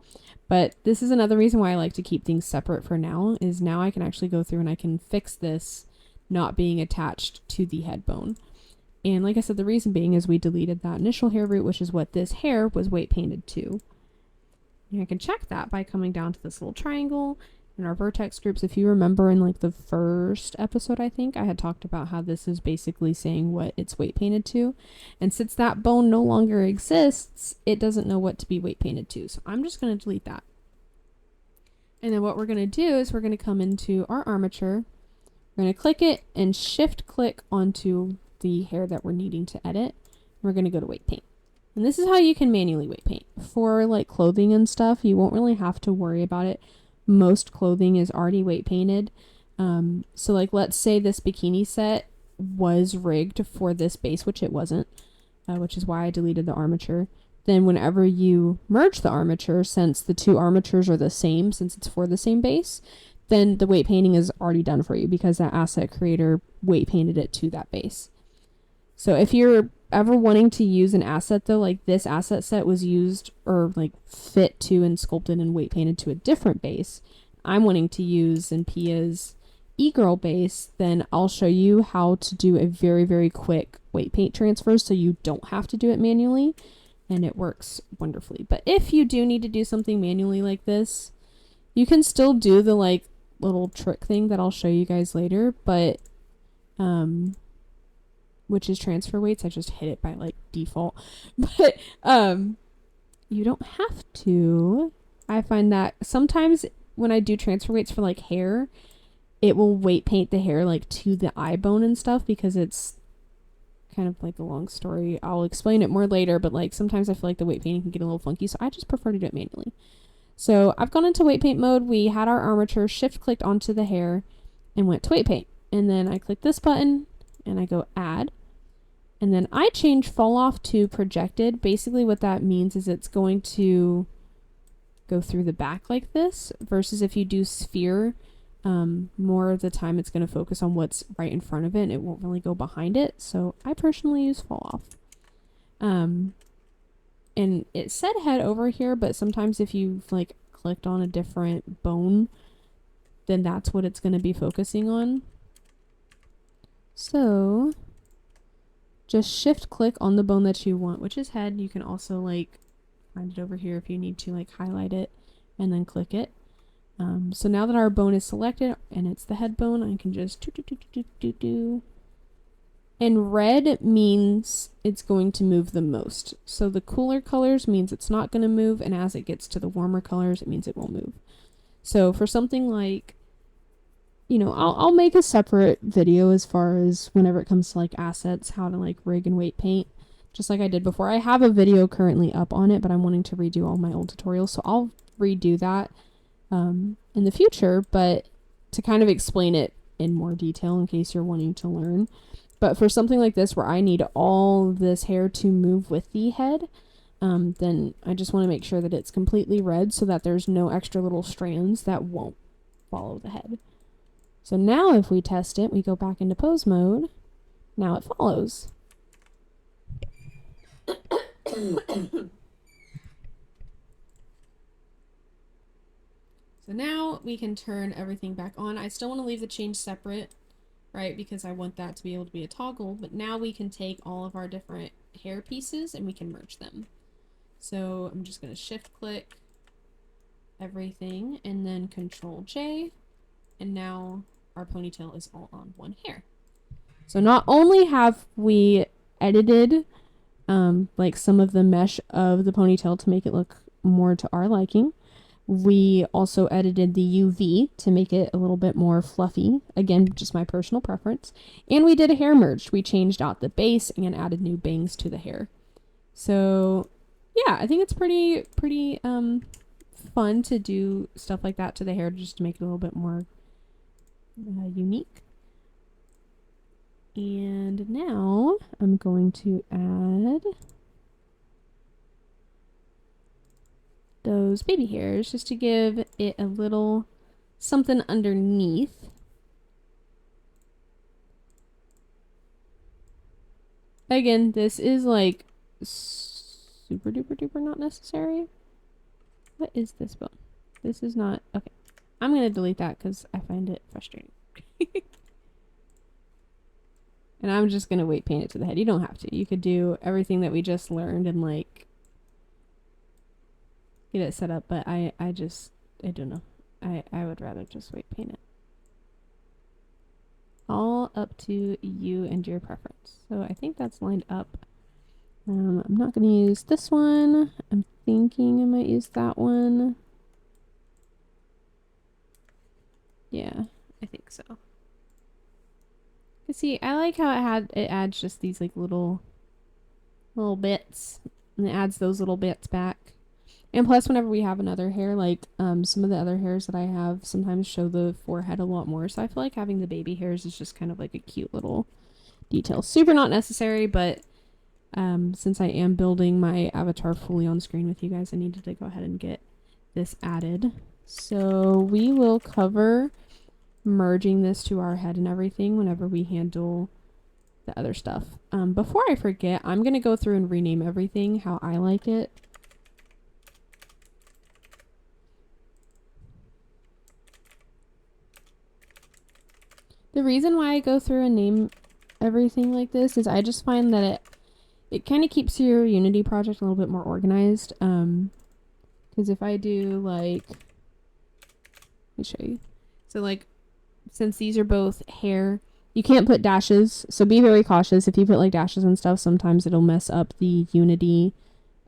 but this is another reason why I like to keep things separate for now, is now I can actually go through and I can fix this not being attached to the head bone. And like I said, the reason being is we deleted that initial hair root, which is what this hair was weight painted to. And I can check that by coming down to this little triangle in our vertex groups. If you remember in like the first episode, I think I had talked about how this is basically saying what it's weight painted to. And since that bone no longer exists, it doesn't know what to be weight painted to. So I'm just going to delete that. And then what we're going to do is we're going to come into our armature. We're going to click it and shift click onto the hair that we're needing to edit. We're going to go to weight paint. And this is how you can manually weight paint. For like clothing and stuff, you won't really have to worry about it. Most clothing is already weight painted. So like let's say this bikini set was rigged for this base, which it wasn't, which is why I deleted the armature. Then whenever you merge the armature, since the two armatures are the same, since it's for the same base, then the weight painting is already done for you because that asset creator weight painted it to that base. So if you're ever wanting to use an asset though, like this asset set was used or like fit to and sculpted and weight painted to a different base, I'm wanting to use Zampia's e-girl base, then I'll show you how to do a very, very quick weight paint transfer so you don't have to do it manually, and it works wonderfully. But if you do need to do something manually like this, you can still do the like little trick thing that I'll show you guys later, but which is transfer weights. I just hit it by like default. But you don't have to. I find that sometimes when I do transfer weights for like hair, it will weight paint the hair like to the eye bone and stuff because it's kind of like a long story. I'll explain it more later, but like sometimes I feel like the weight painting can get a little funky, so I just prefer to do it manually. So I've gone into weight paint mode. We had our armature, shift clicked onto the hair and went to weight paint. And then I click this button and I go add. And then I change fall off to projected. Basically what that means is it's going to go through the back like this, versus if you do sphere, more of the time it's going to focus on what's right in front of it and it won't really go behind it. So I personally use fall off. And it said head over here, but sometimes if you've like clicked on a different bone, then that's what it's going to be focusing on. So just shift click on the bone that you want, which is head. You can also like find it over here if you need to like highlight it and then click it. So now that our bone is selected and it's the head bone, I can just do. And red means it's going to move the most. So the cooler colors means it's not going to move, and as it gets to the warmer colors, it means it will move. So for something like, you know, I'll make a separate video as far as whenever it comes to like assets, how to like rig and weight paint, just like I did before. I have a video currently up on it, but I'm wanting to redo all my old tutorials, so I'll redo that in the future, but to kind of explain it in more detail in case you're wanting to learn. But for something like this where I need all this hair to move with the head, then I just want to make sure that it's completely red so that there's no extra little strands that won't follow the head. So now if we test it, we go back into pose mode. Now it follows. So now we can turn everything back on. I still want to leave the change separate, right? Because I want that to be able to be a toggle. But now we can take all of our different hair pieces and we can merge them. So I'm just going to shift click everything and then Control J. And now our ponytail is all on one hair. So not only have we edited like some of the mesh of the ponytail to make it look more to our liking, we also edited the UV to make it a little bit more fluffy. Again, just my personal preference. And we did a hair merge. We changed out the base and added new bangs to the hair. So yeah, I think it's pretty fun to do stuff like that to the hair just to make it a little bit more unique. And now I'm going to add those baby hairs just to give it a little something underneath. Again, this is like super duper duper not necessary. What is this bone? This is not okay. I'm gonna delete that because I find it frustrating. And I'm just gonna weight paint it to the head. You don't have to. You could do everything that we just learned and like get it set up, but I don't know. I would rather just weight paint it. All up to you and your preference. So I think that's lined up. I'm not going to use this one. I'm thinking I might use that one. Yeah, I think so. You see, I like how it adds just these like little bits, and it adds those little bits back. And plus, whenever we have another hair, like some of the other hairs that I have sometimes show the forehead a lot more. So I feel like having the baby hairs is just kind of like a cute little detail. Super not necessary, but since I am building my avatar fully on screen with you guys, I needed to go ahead and get this added. So we will cover merging this to our head and everything whenever we handle the other stuff. Before I forget, I'm going to go through and rename everything how I like it. The reason why I go through and name everything like this is I just find that it kind of keeps your Unity project a little bit more organized. Because if I do like, let me show you. So like, since these are both hair, you can't put dashes. So be very cautious. If you put like dashes and stuff, sometimes it'll mess up the Unity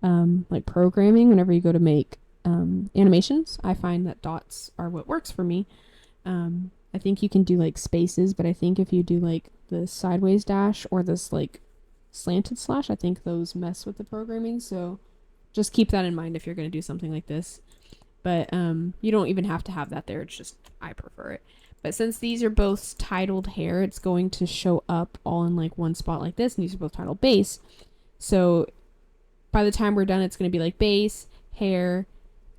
like programming whenever you go to make animations. I find that dots are what works for me. I think you can do like spaces, but I think if you do like the sideways dash or this like slanted slash, I think those mess with the programming. So just keep that in mind if you're going to do something like this. But you don't even have to have that there. It's just I prefer it. But since these are both titled hair, it's going to show up all in like one spot like this. And these are both titled base. So by the time we're done, it's going to be like base, hair,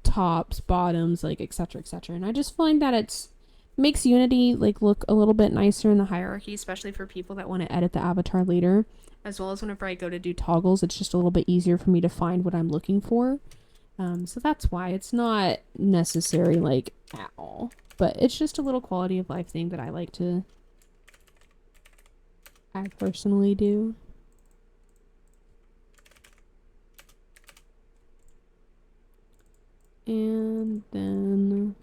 tops, bottoms, like etc. etc. And I just find that it's makes Unity like look a little bit nicer in the hierarchy, especially for people that want to edit the avatar later, as well as whenever I go to do toggles, it's just a little bit easier for me to find what I'm looking for. So that's why it's not necessary like at all, but it's just a little quality of life thing that I like to I personally do. And then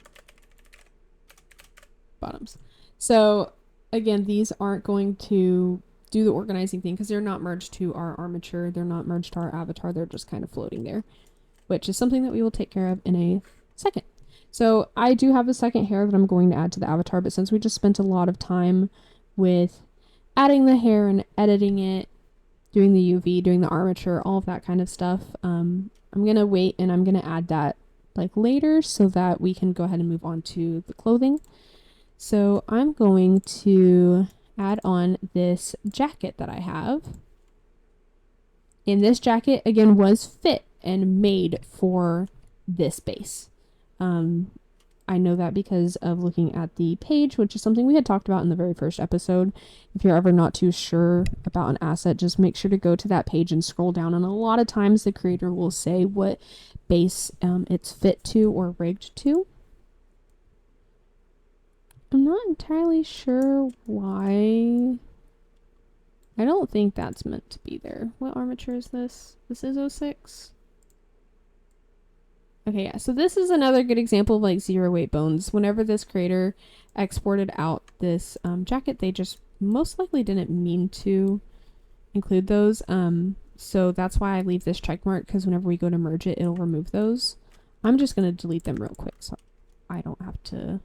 bottoms. So again, these aren't going to do the organizing thing because they're not merged to our armature. They're not merged to our avatar. They're just kind of floating there, which is something that we will take care of in a second. So I do have a second hair that I'm going to add to the avatar, but since we just spent a lot of time with adding the hair and editing it, doing the UV, doing the armature, all of that kind of stuff, I'm going to wait and I'm going to add that like later so that we can go ahead and move on to the clothing. So I'm going to add on this jacket that I have. And this jacket, again, was fit and made for this base. I know that because of looking at the page, which is something we had talked about in the very first episode. If you're ever not too sure about an asset, just make sure to go to that page and scroll down. And a lot of times the creator will say what base it's fit to or rigged to. I'm not entirely sure why. I don't think that's meant to be there. What armature is this? This is 06. Okay, yeah, so this is another good example of like zero weight bones. Whenever this creator exported out this jacket, they just most likely didn't mean to include those. So that's why I leave this check mark, because whenever we go to merge it, it'll remove those. I'm just going to delete them real quick so I don't have to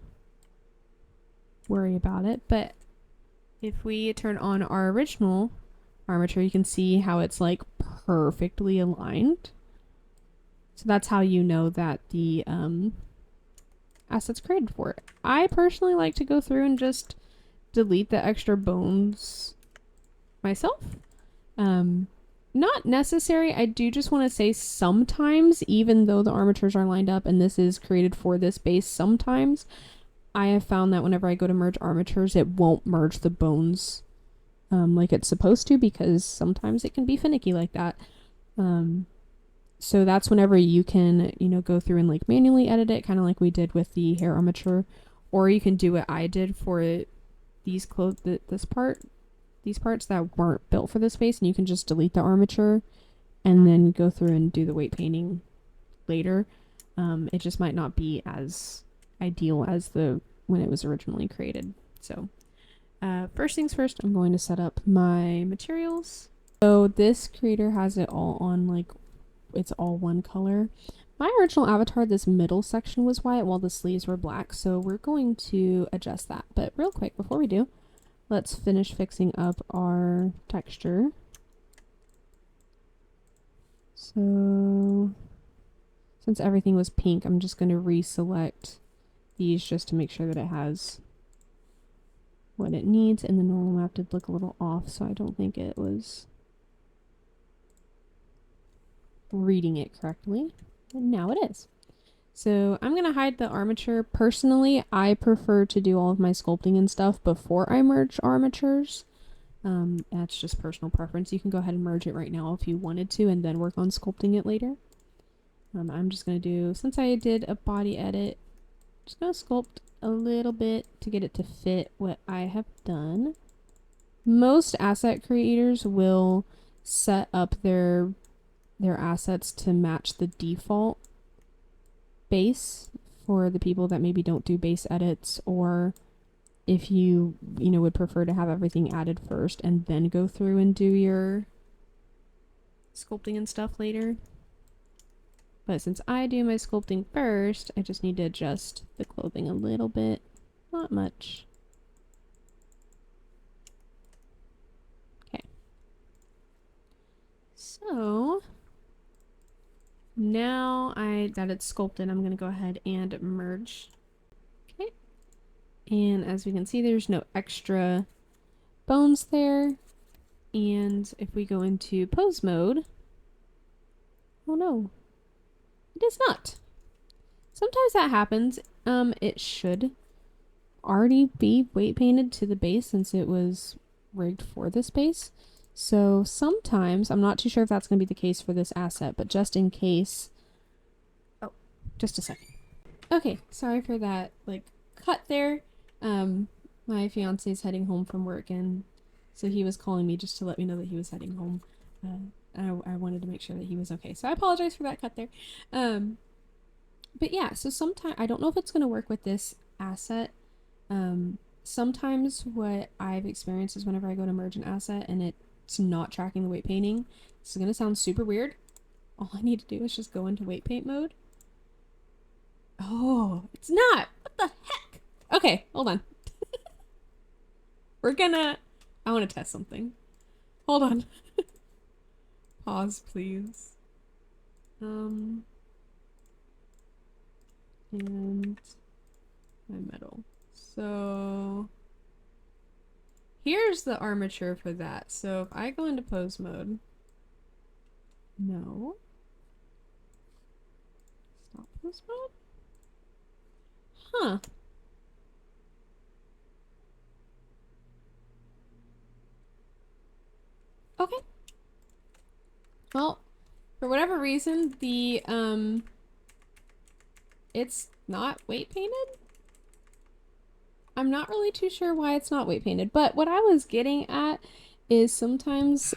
worry about it. But if we turn on our original armature, you can see how it's like perfectly aligned. So that's how you know that the asset's created for it. I personally like to go through and just delete the extra bones myself. Not necessary. I do just want to say sometimes, even though the armatures are lined up and this is created for this base, sometimes I have found that whenever I go to merge armatures, it won't merge the bones like it's supposed to, because sometimes it can be finicky like that. So that's whenever you can, you know, go through and like manually edit it, kind of like we did with the hair armature, or you can do what I did for these these parts that weren't built for this space, and you can just delete the armature and then go through and do the weight painting later. It just might not be as ideal as when it was originally created. So first things first, I'm going to set up my materials. So this creator has it all on like it's all one color. My original avatar, this middle section was white while the sleeves were black, so we're going to adjust that. But real quick, before we do, let's finish fixing up our texture. So since everything was pink, I'm just going to reselect these just to make sure that it has what it needs, and the normal map did look a little off, so I don't think it was reading it correctly. And now it is. So I'm going to hide the armature. Personally, I prefer to do all of my sculpting and stuff before I merge armatures. That's just personal preference. You can go ahead and merge it right now if you wanted to and then work on sculpting it later. I'm just going to do, since I did a body edit, just going to sculpt a little bit to get it to fit what I have done. Most asset creators will set up their assets to match the default base for the people that maybe don't do base edits, or if you would prefer to have everything added first and then go through and do your sculpting and stuff later. But since I do my sculpting first, I just need to adjust the clothing a little bit. Not much. Okay. So now that it's sculpted, I'm going to go ahead and merge. Okay. And as we can see, there's no extra bones there. And if we go into pose mode, oh no, it is not. Sometimes that happens. It should already be weight painted to the base since it was rigged for this base. So sometimes, I'm not too sure if that's going to be the case for this asset, but just in case. Oh, just a second. Okay, sorry for that, like, cut there. My fiance is heading home from work, and so he was calling me just to let me know that he was heading home. I wanted to make sure that he was okay. So I apologize for that cut there. But yeah, so sometimes, I don't know if it's going to work with this asset. Sometimes what I've experienced is whenever I go to merge an asset and it's not tracking the weight painting, this is going to sound super weird. All I need to do is just go into weight paint mode. Oh, it's not. What the heck? Okay, hold on. I want to test something. Hold on. Pause, please. And my metal. So here's the armature for that. So if I go into pose mode, no. Stop pose mode? Huh. Okay. Well, for whatever reason, the it's not weight painted. I'm not really too sure why it's not weight painted, but what I was getting at is sometimes,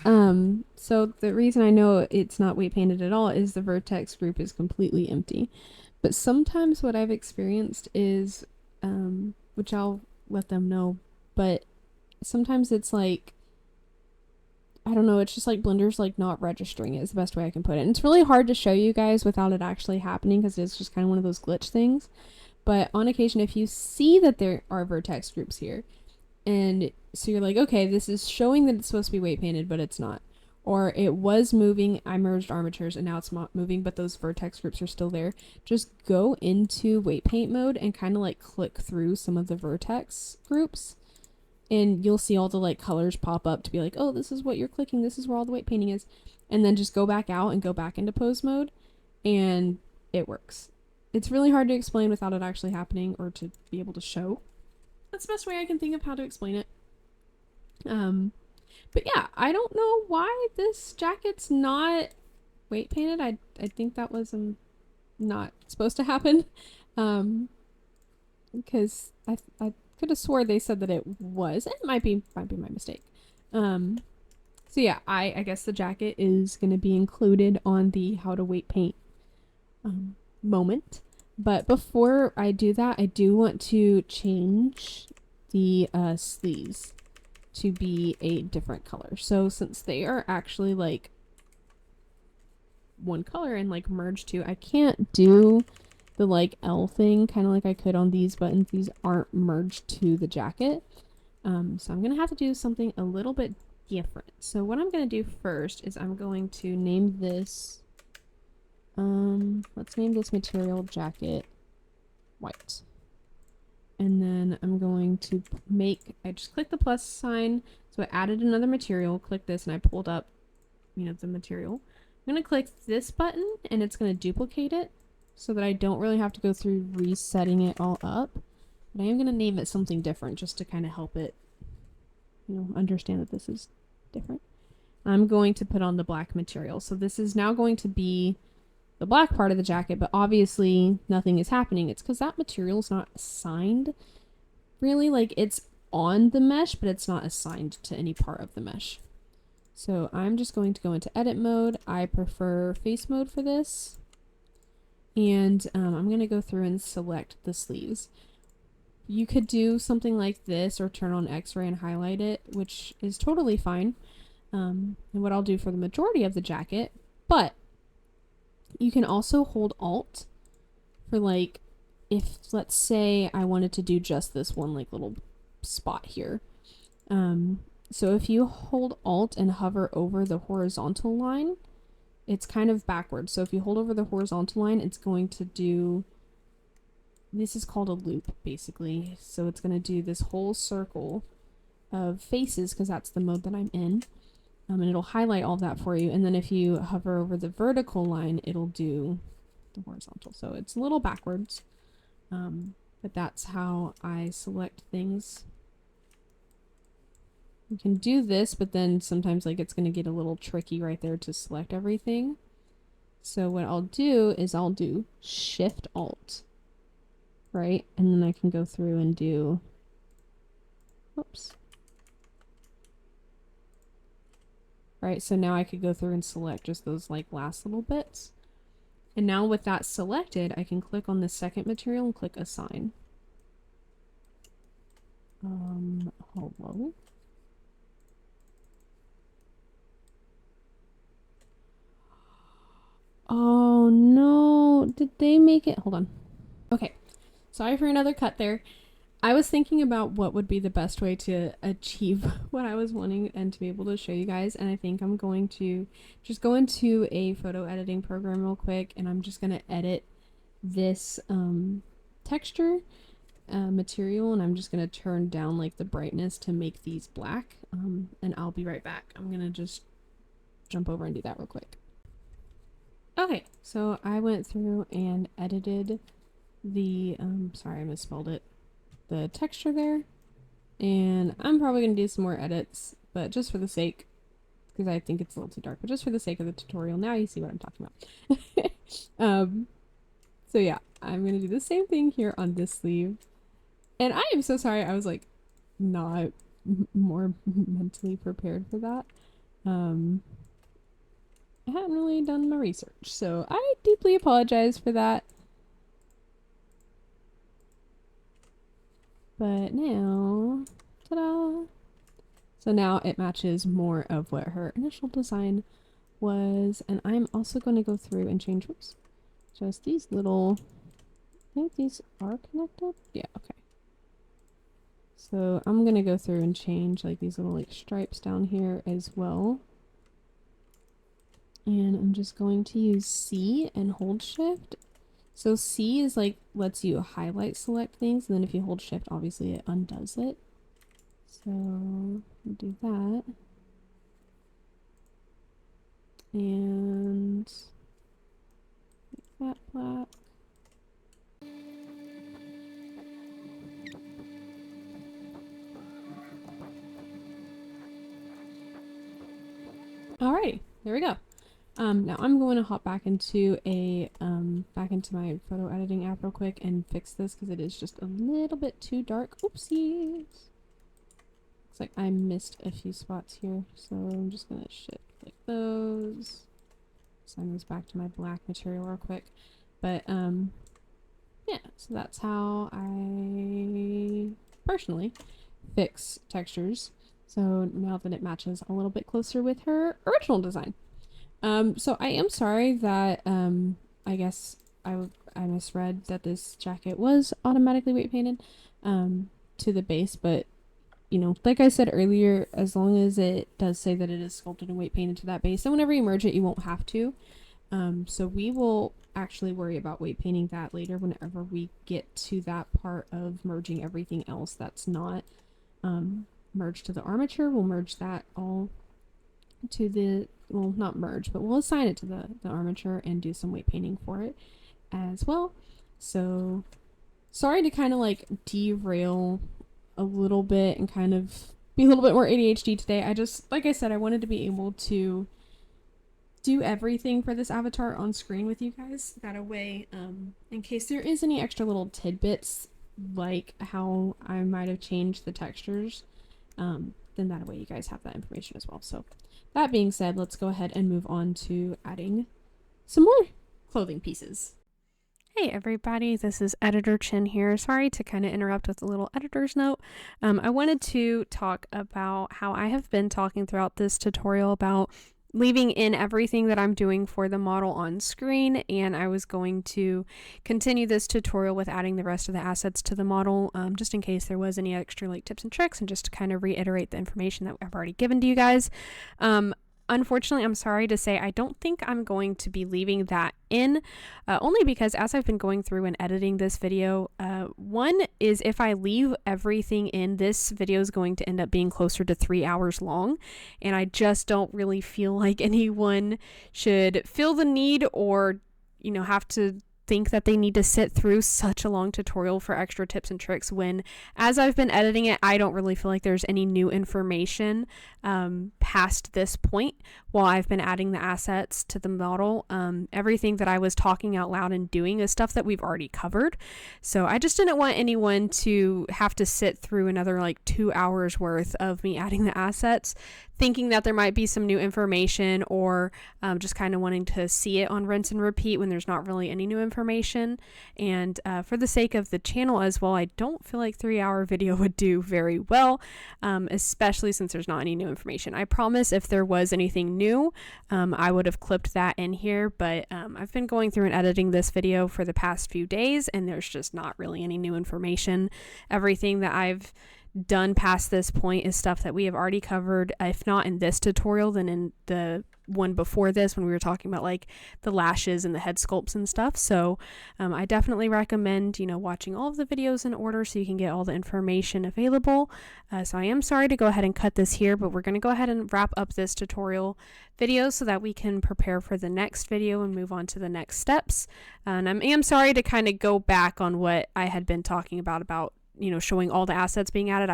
so the reason I know it's not weight painted at all is the vertex group is completely empty. But sometimes what I've experienced is, which I'll let them know, but sometimes it's like, I don't know, it's just like Blender's like not registering it is the best way I can put it. And it's really hard to show you guys without it actually happening because it's just kind of one of those glitch things. But on occasion, if you see that there are vertex groups here, and so you're like, okay, this is showing that it's supposed to be weight painted, but it's not. Or it was moving, I merged armatures, and now it's not moving, but those vertex groups are still there. Just go into weight paint mode and kind of like click through some of the vertex groups. And you'll see all the like colors pop up to be like, oh, this is what you're clicking. This is where all the weight painting is. And then just go back out and go back into pose mode, and it works. It's really hard to explain without it actually happening or to be able to show. That's the best way I can think of how to explain it. But yeah, I don't know why this jacket's not weight painted. I think that was not supposed to happen. Because I could have swore they said that it was. It might be my mistake. So yeah, I guess the jacket is going to be included on the how to weight paint moment. But before I do that, I do want to change the sleeves to be a different color. So since they are actually like one color and like merged to, I can't do the like L thing kind of like I could on these buttons. These aren't merged to the jacket. So I'm gonna have to do something a little bit different. So what I'm gonna do first is I'm going to name this let's name this material jacket white. And then I'm going to I just clicked the plus sign, so I added another material, click this, and I pulled up, the material. I'm gonna click this button and it's gonna duplicate it. so that I don't really have to go through resetting it all up. But I am going to name it something different just to kind of help it, you know, understand that this is different. I'm going to put on the black material. So this is now going to be the black part of the jacket, but obviously nothing is happening. It's because that material is not assigned really. Like, it's on the mesh, but it's not assigned to any part of the mesh. So I'm just going to go into edit mode. I prefer face mode for this. And I'm going to go through and select the sleeves. You could do something like this or turn on X-ray and highlight it, which is totally fine. And what I'll do for the majority of the jacket, but you can also hold Alt for, like, if let's say I wanted to do just this one like little spot here. So if you hold Alt and hover over the horizontal line, it's kind of backwards. So if you hold over the horizontal line, it's going to do, this is called a loop basically. So it's going to do this whole circle of faces because that's the mode that I'm in. And it'll highlight all that for you. And then if you hover over the vertical line, it'll do the horizontal. So it's a little backwards. But that's how I select things. You can do this, but then sometimes like it's going to get a little tricky right there to select everything. So what I'll do is I'll do Shift Alt, right? And then I can go through and do, whoops. Right, so now I could go through and select just those like last little bits. And now with that selected, I can click on the second material and click Assign. Hello? Oh no, did they make it? Hold on. Okay, sorry for another cut there. I was thinking about what would be the best way to achieve what I was wanting and to be able to show you guys. And I think I'm going to just go into a photo editing program real quick. And I'm just going to edit this texture material. And I'm just going to turn down like the brightness to make these black. And I'll be right back. I'm going to just jump over and do that real quick. Okay, so I went through and edited the, sorry, I misspelled it. The texture there, and I'm probably gonna do some more edits, but just for the sake, because I think it's a little too dark, but just for the sake of the tutorial, now you see what I'm talking about. So yeah, I'm gonna do the same thing here on this sleeve, and I am so sorry I was like not more mentally prepared for that. I hadn't really done my research, so I deeply apologize for that. But now, ta-da! So now it matches more of what her initial design was. And I'm also going to go through and change, oops, just these little, I think these are connected. Yeah, okay. So I'm going to go through and change like these little like stripes down here as well. And I'm just going to use C and hold shift. So C is like, lets you highlight select things, and then if you hold shift, obviously it undoes it. So we'll do that. And make that black. Alrighty, there we go. Now I'm going to hop back into my photo editing app real quick and fix this because it is just a little bit too dark. Oopsies. Looks like I missed a few spots here, so I'm just gonna shift like those. Send those back to my black material real quick. But yeah, so that's how I personally fix textures. So now that it matches a little bit closer with her original design. So I am sorry that, I guess I misread that this jacket was automatically weight painted, to the base, but, you know, like I said earlier, as long as it does say that it is sculpted and weight painted to that base, then whenever you merge it, you won't have to. So we will actually worry about weight painting that later whenever we get to that part of merging everything else that's not, merged to the armature. We'll merge that all to the, well, not merge, but we'll assign it to the armature and do some weight painting for it. as well. So sorry to kind of like derail a little bit and kind of be a little bit more ADHD today. I just, like I said, I wanted to be able to do everything for this avatar on screen with you guys. That way, in case there is any extra little tidbits, like how I might have changed the textures, then that way you guys have that information as well. So that being said, let's go ahead and move on to adding some more clothing pieces. Hey everybody, this is Editor Chin here. Sorry to kind of interrupt with a little editor's note. I wanted to talk about how I have been talking throughout this tutorial about leaving in everything that I'm doing for the model on screen, and I was going to continue this tutorial with adding the rest of the assets to the model, just in case there was any extra like tips and tricks, and just to kind of reiterate the information that I've already given to you guys. Unfortunately, I'm sorry to say I don't think I'm going to be leaving that in, only because as I've been going through and editing this video, one is if I leave everything in, this video is going to end up being closer to 3 hours long, and I just don't really feel like anyone should feel the need or, you know, have to think that they need to sit through such a long tutorial for extra tips and tricks when, as I've been editing it, I don't really feel like there's any new information past this point while I've been adding the assets to the model. Everything that I was talking out loud and doing is stuff that we've already covered, so I just didn't want anyone to have to sit through another like 2 hours worth of me adding the assets thinking that there might be some new information, or just kind of wanting to see it on rinse and repeat when there's not really any new information. And for the sake of the channel as well, I don't feel like 3-hour video would do very well, especially since there's not any new information. I promise if there was anything new, I would have clipped that in here, but I've been going through and editing this video for the past few days, and there's just not really any new information. Everything that I've done past this point is stuff that we have already covered, if not in this tutorial, then in the one before this when we were talking about like the lashes and the head sculpts and stuff. So I definitely recommend, you know, watching all of the videos in order so you can get all the information available. So I am sorry to go ahead and cut this here, but we're going to go ahead and wrap up this tutorial video so that we can prepare for the next video and move on to the next steps. And I am sorry to kind of go back on what I had been talking about, you know, showing all the assets being added.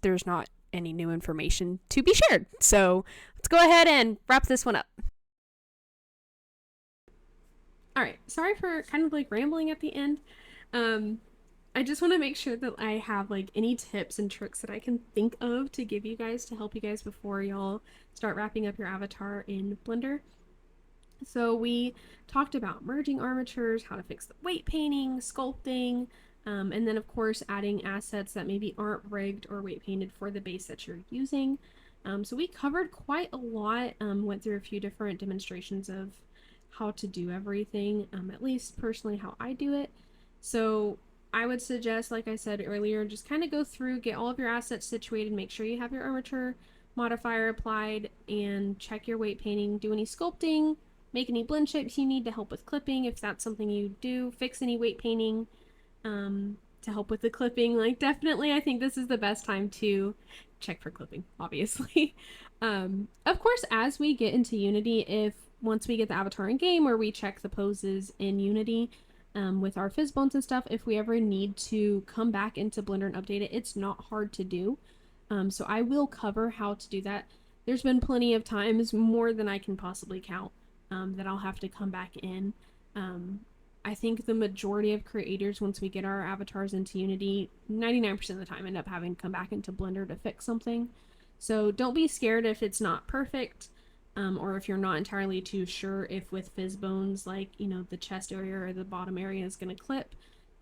There's not any new information to be shared. So let's go ahead and wrap this one up. All right, sorry for kind of like rambling at the end. I just want to make sure that I have like any tips and tricks that I can think of to give you guys to help you guys before y'all start wrapping up your avatar in Blender. So we talked about merging armatures, how to fix the weight painting, sculpting, and then of course adding assets that maybe aren't rigged or weight painted for the base that you're using. So we covered quite a lot, went through a few different demonstrations of how to do everything, at least personally how I do it. So I would suggest, like I said earlier, just kind of go through, get all of your assets situated, make sure you have your armature modifier applied, and check your weight painting, do any sculpting, make any blend shapes you need to help with clipping if that's something you do, fix any weight painting to help with the clipping. Like definitely I think this is the best time to check for clipping, obviously. Of course, as we get into Unity, once we get the avatar in game or we check the poses in Unity with our fizz bones and stuff, if we ever need to come back into Blender and update it, it's not hard to do. So I will cover how to do that. There's been plenty of times, more than I can possibly count, that I'll have to come back in. I think the majority of creators, once we get our avatars into Unity, 99% of the time end up having to come back into Blender to fix something. So don't be scared if it's not perfect, or if you're not entirely too sure if with fizz bones, like, you know, the chest area or the bottom area is going to clip.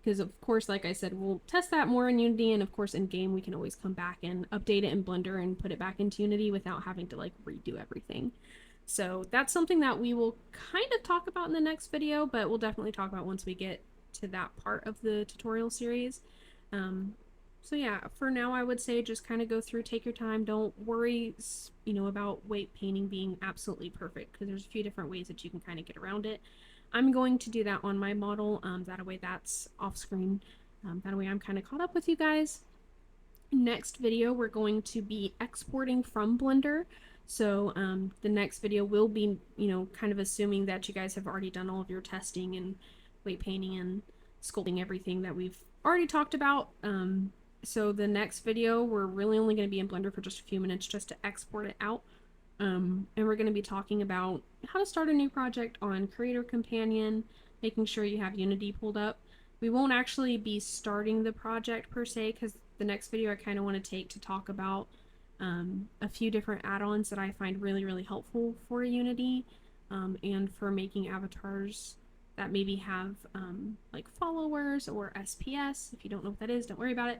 Because of course, like I said, we'll test that more in Unity, and of course in game we can always come back and update it in Blender and put it back into Unity without having to like redo everything. So that's something that we will kind of talk about in the next video, but we'll definitely talk about once we get to that part of the tutorial series. So yeah, for now I would say just kind of go through, take your time, don't worry, you know, about weight painting being absolutely perfect, because there's a few different ways that you can kind of get around it. I'm going to do that on my model, that way that's off screen, that way I'm kind of caught up with you guys. Next video we're going to be exporting from Blender. So the next video will be, you know, kind of assuming that you guys have already done all of your testing and weight painting and sculpting everything that we've already talked about. So the next video, we're really only going to be in Blender for just a few minutes just to export it out. And we're going to be talking about how to start a new project on Creator Companion, making sure you have Unity pulled up. We won't actually be starting the project per se, because the next video I kind of want to take to talk about a few different add-ons that I find really, really helpful for Unity, and for making avatars that maybe have like followers or SPS. If you don't know what that is, don't worry about it.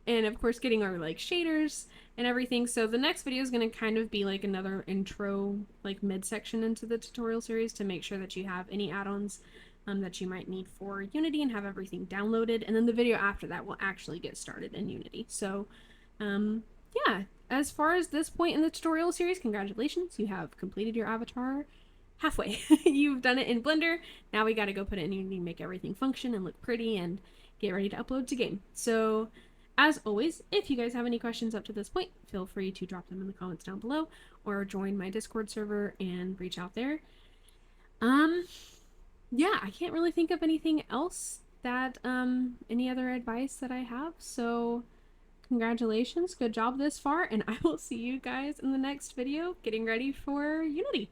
And of course getting our like shaders and everything. So the next video is going to kind of be like another intro, like midsection into the tutorial series, to make sure that you have any add-ons that you might need for Unity and have everything downloaded. And then the video after that will actually get started in Unity. So yeah, as far as this point in the tutorial series, congratulations, you have completed your avatar halfway. You've done it in Blender. Now we got to go put it in Unity, make everything function and look pretty, and get ready to upload to game. So as always, if you guys have any questions up to this point, feel free to drop them in the comments down below, or join my Discord server and reach out there. Yeah, I can't really think of anything else that any other advice that I have. So congratulations, good job this far, and I will see you guys in the next video getting ready for Unity.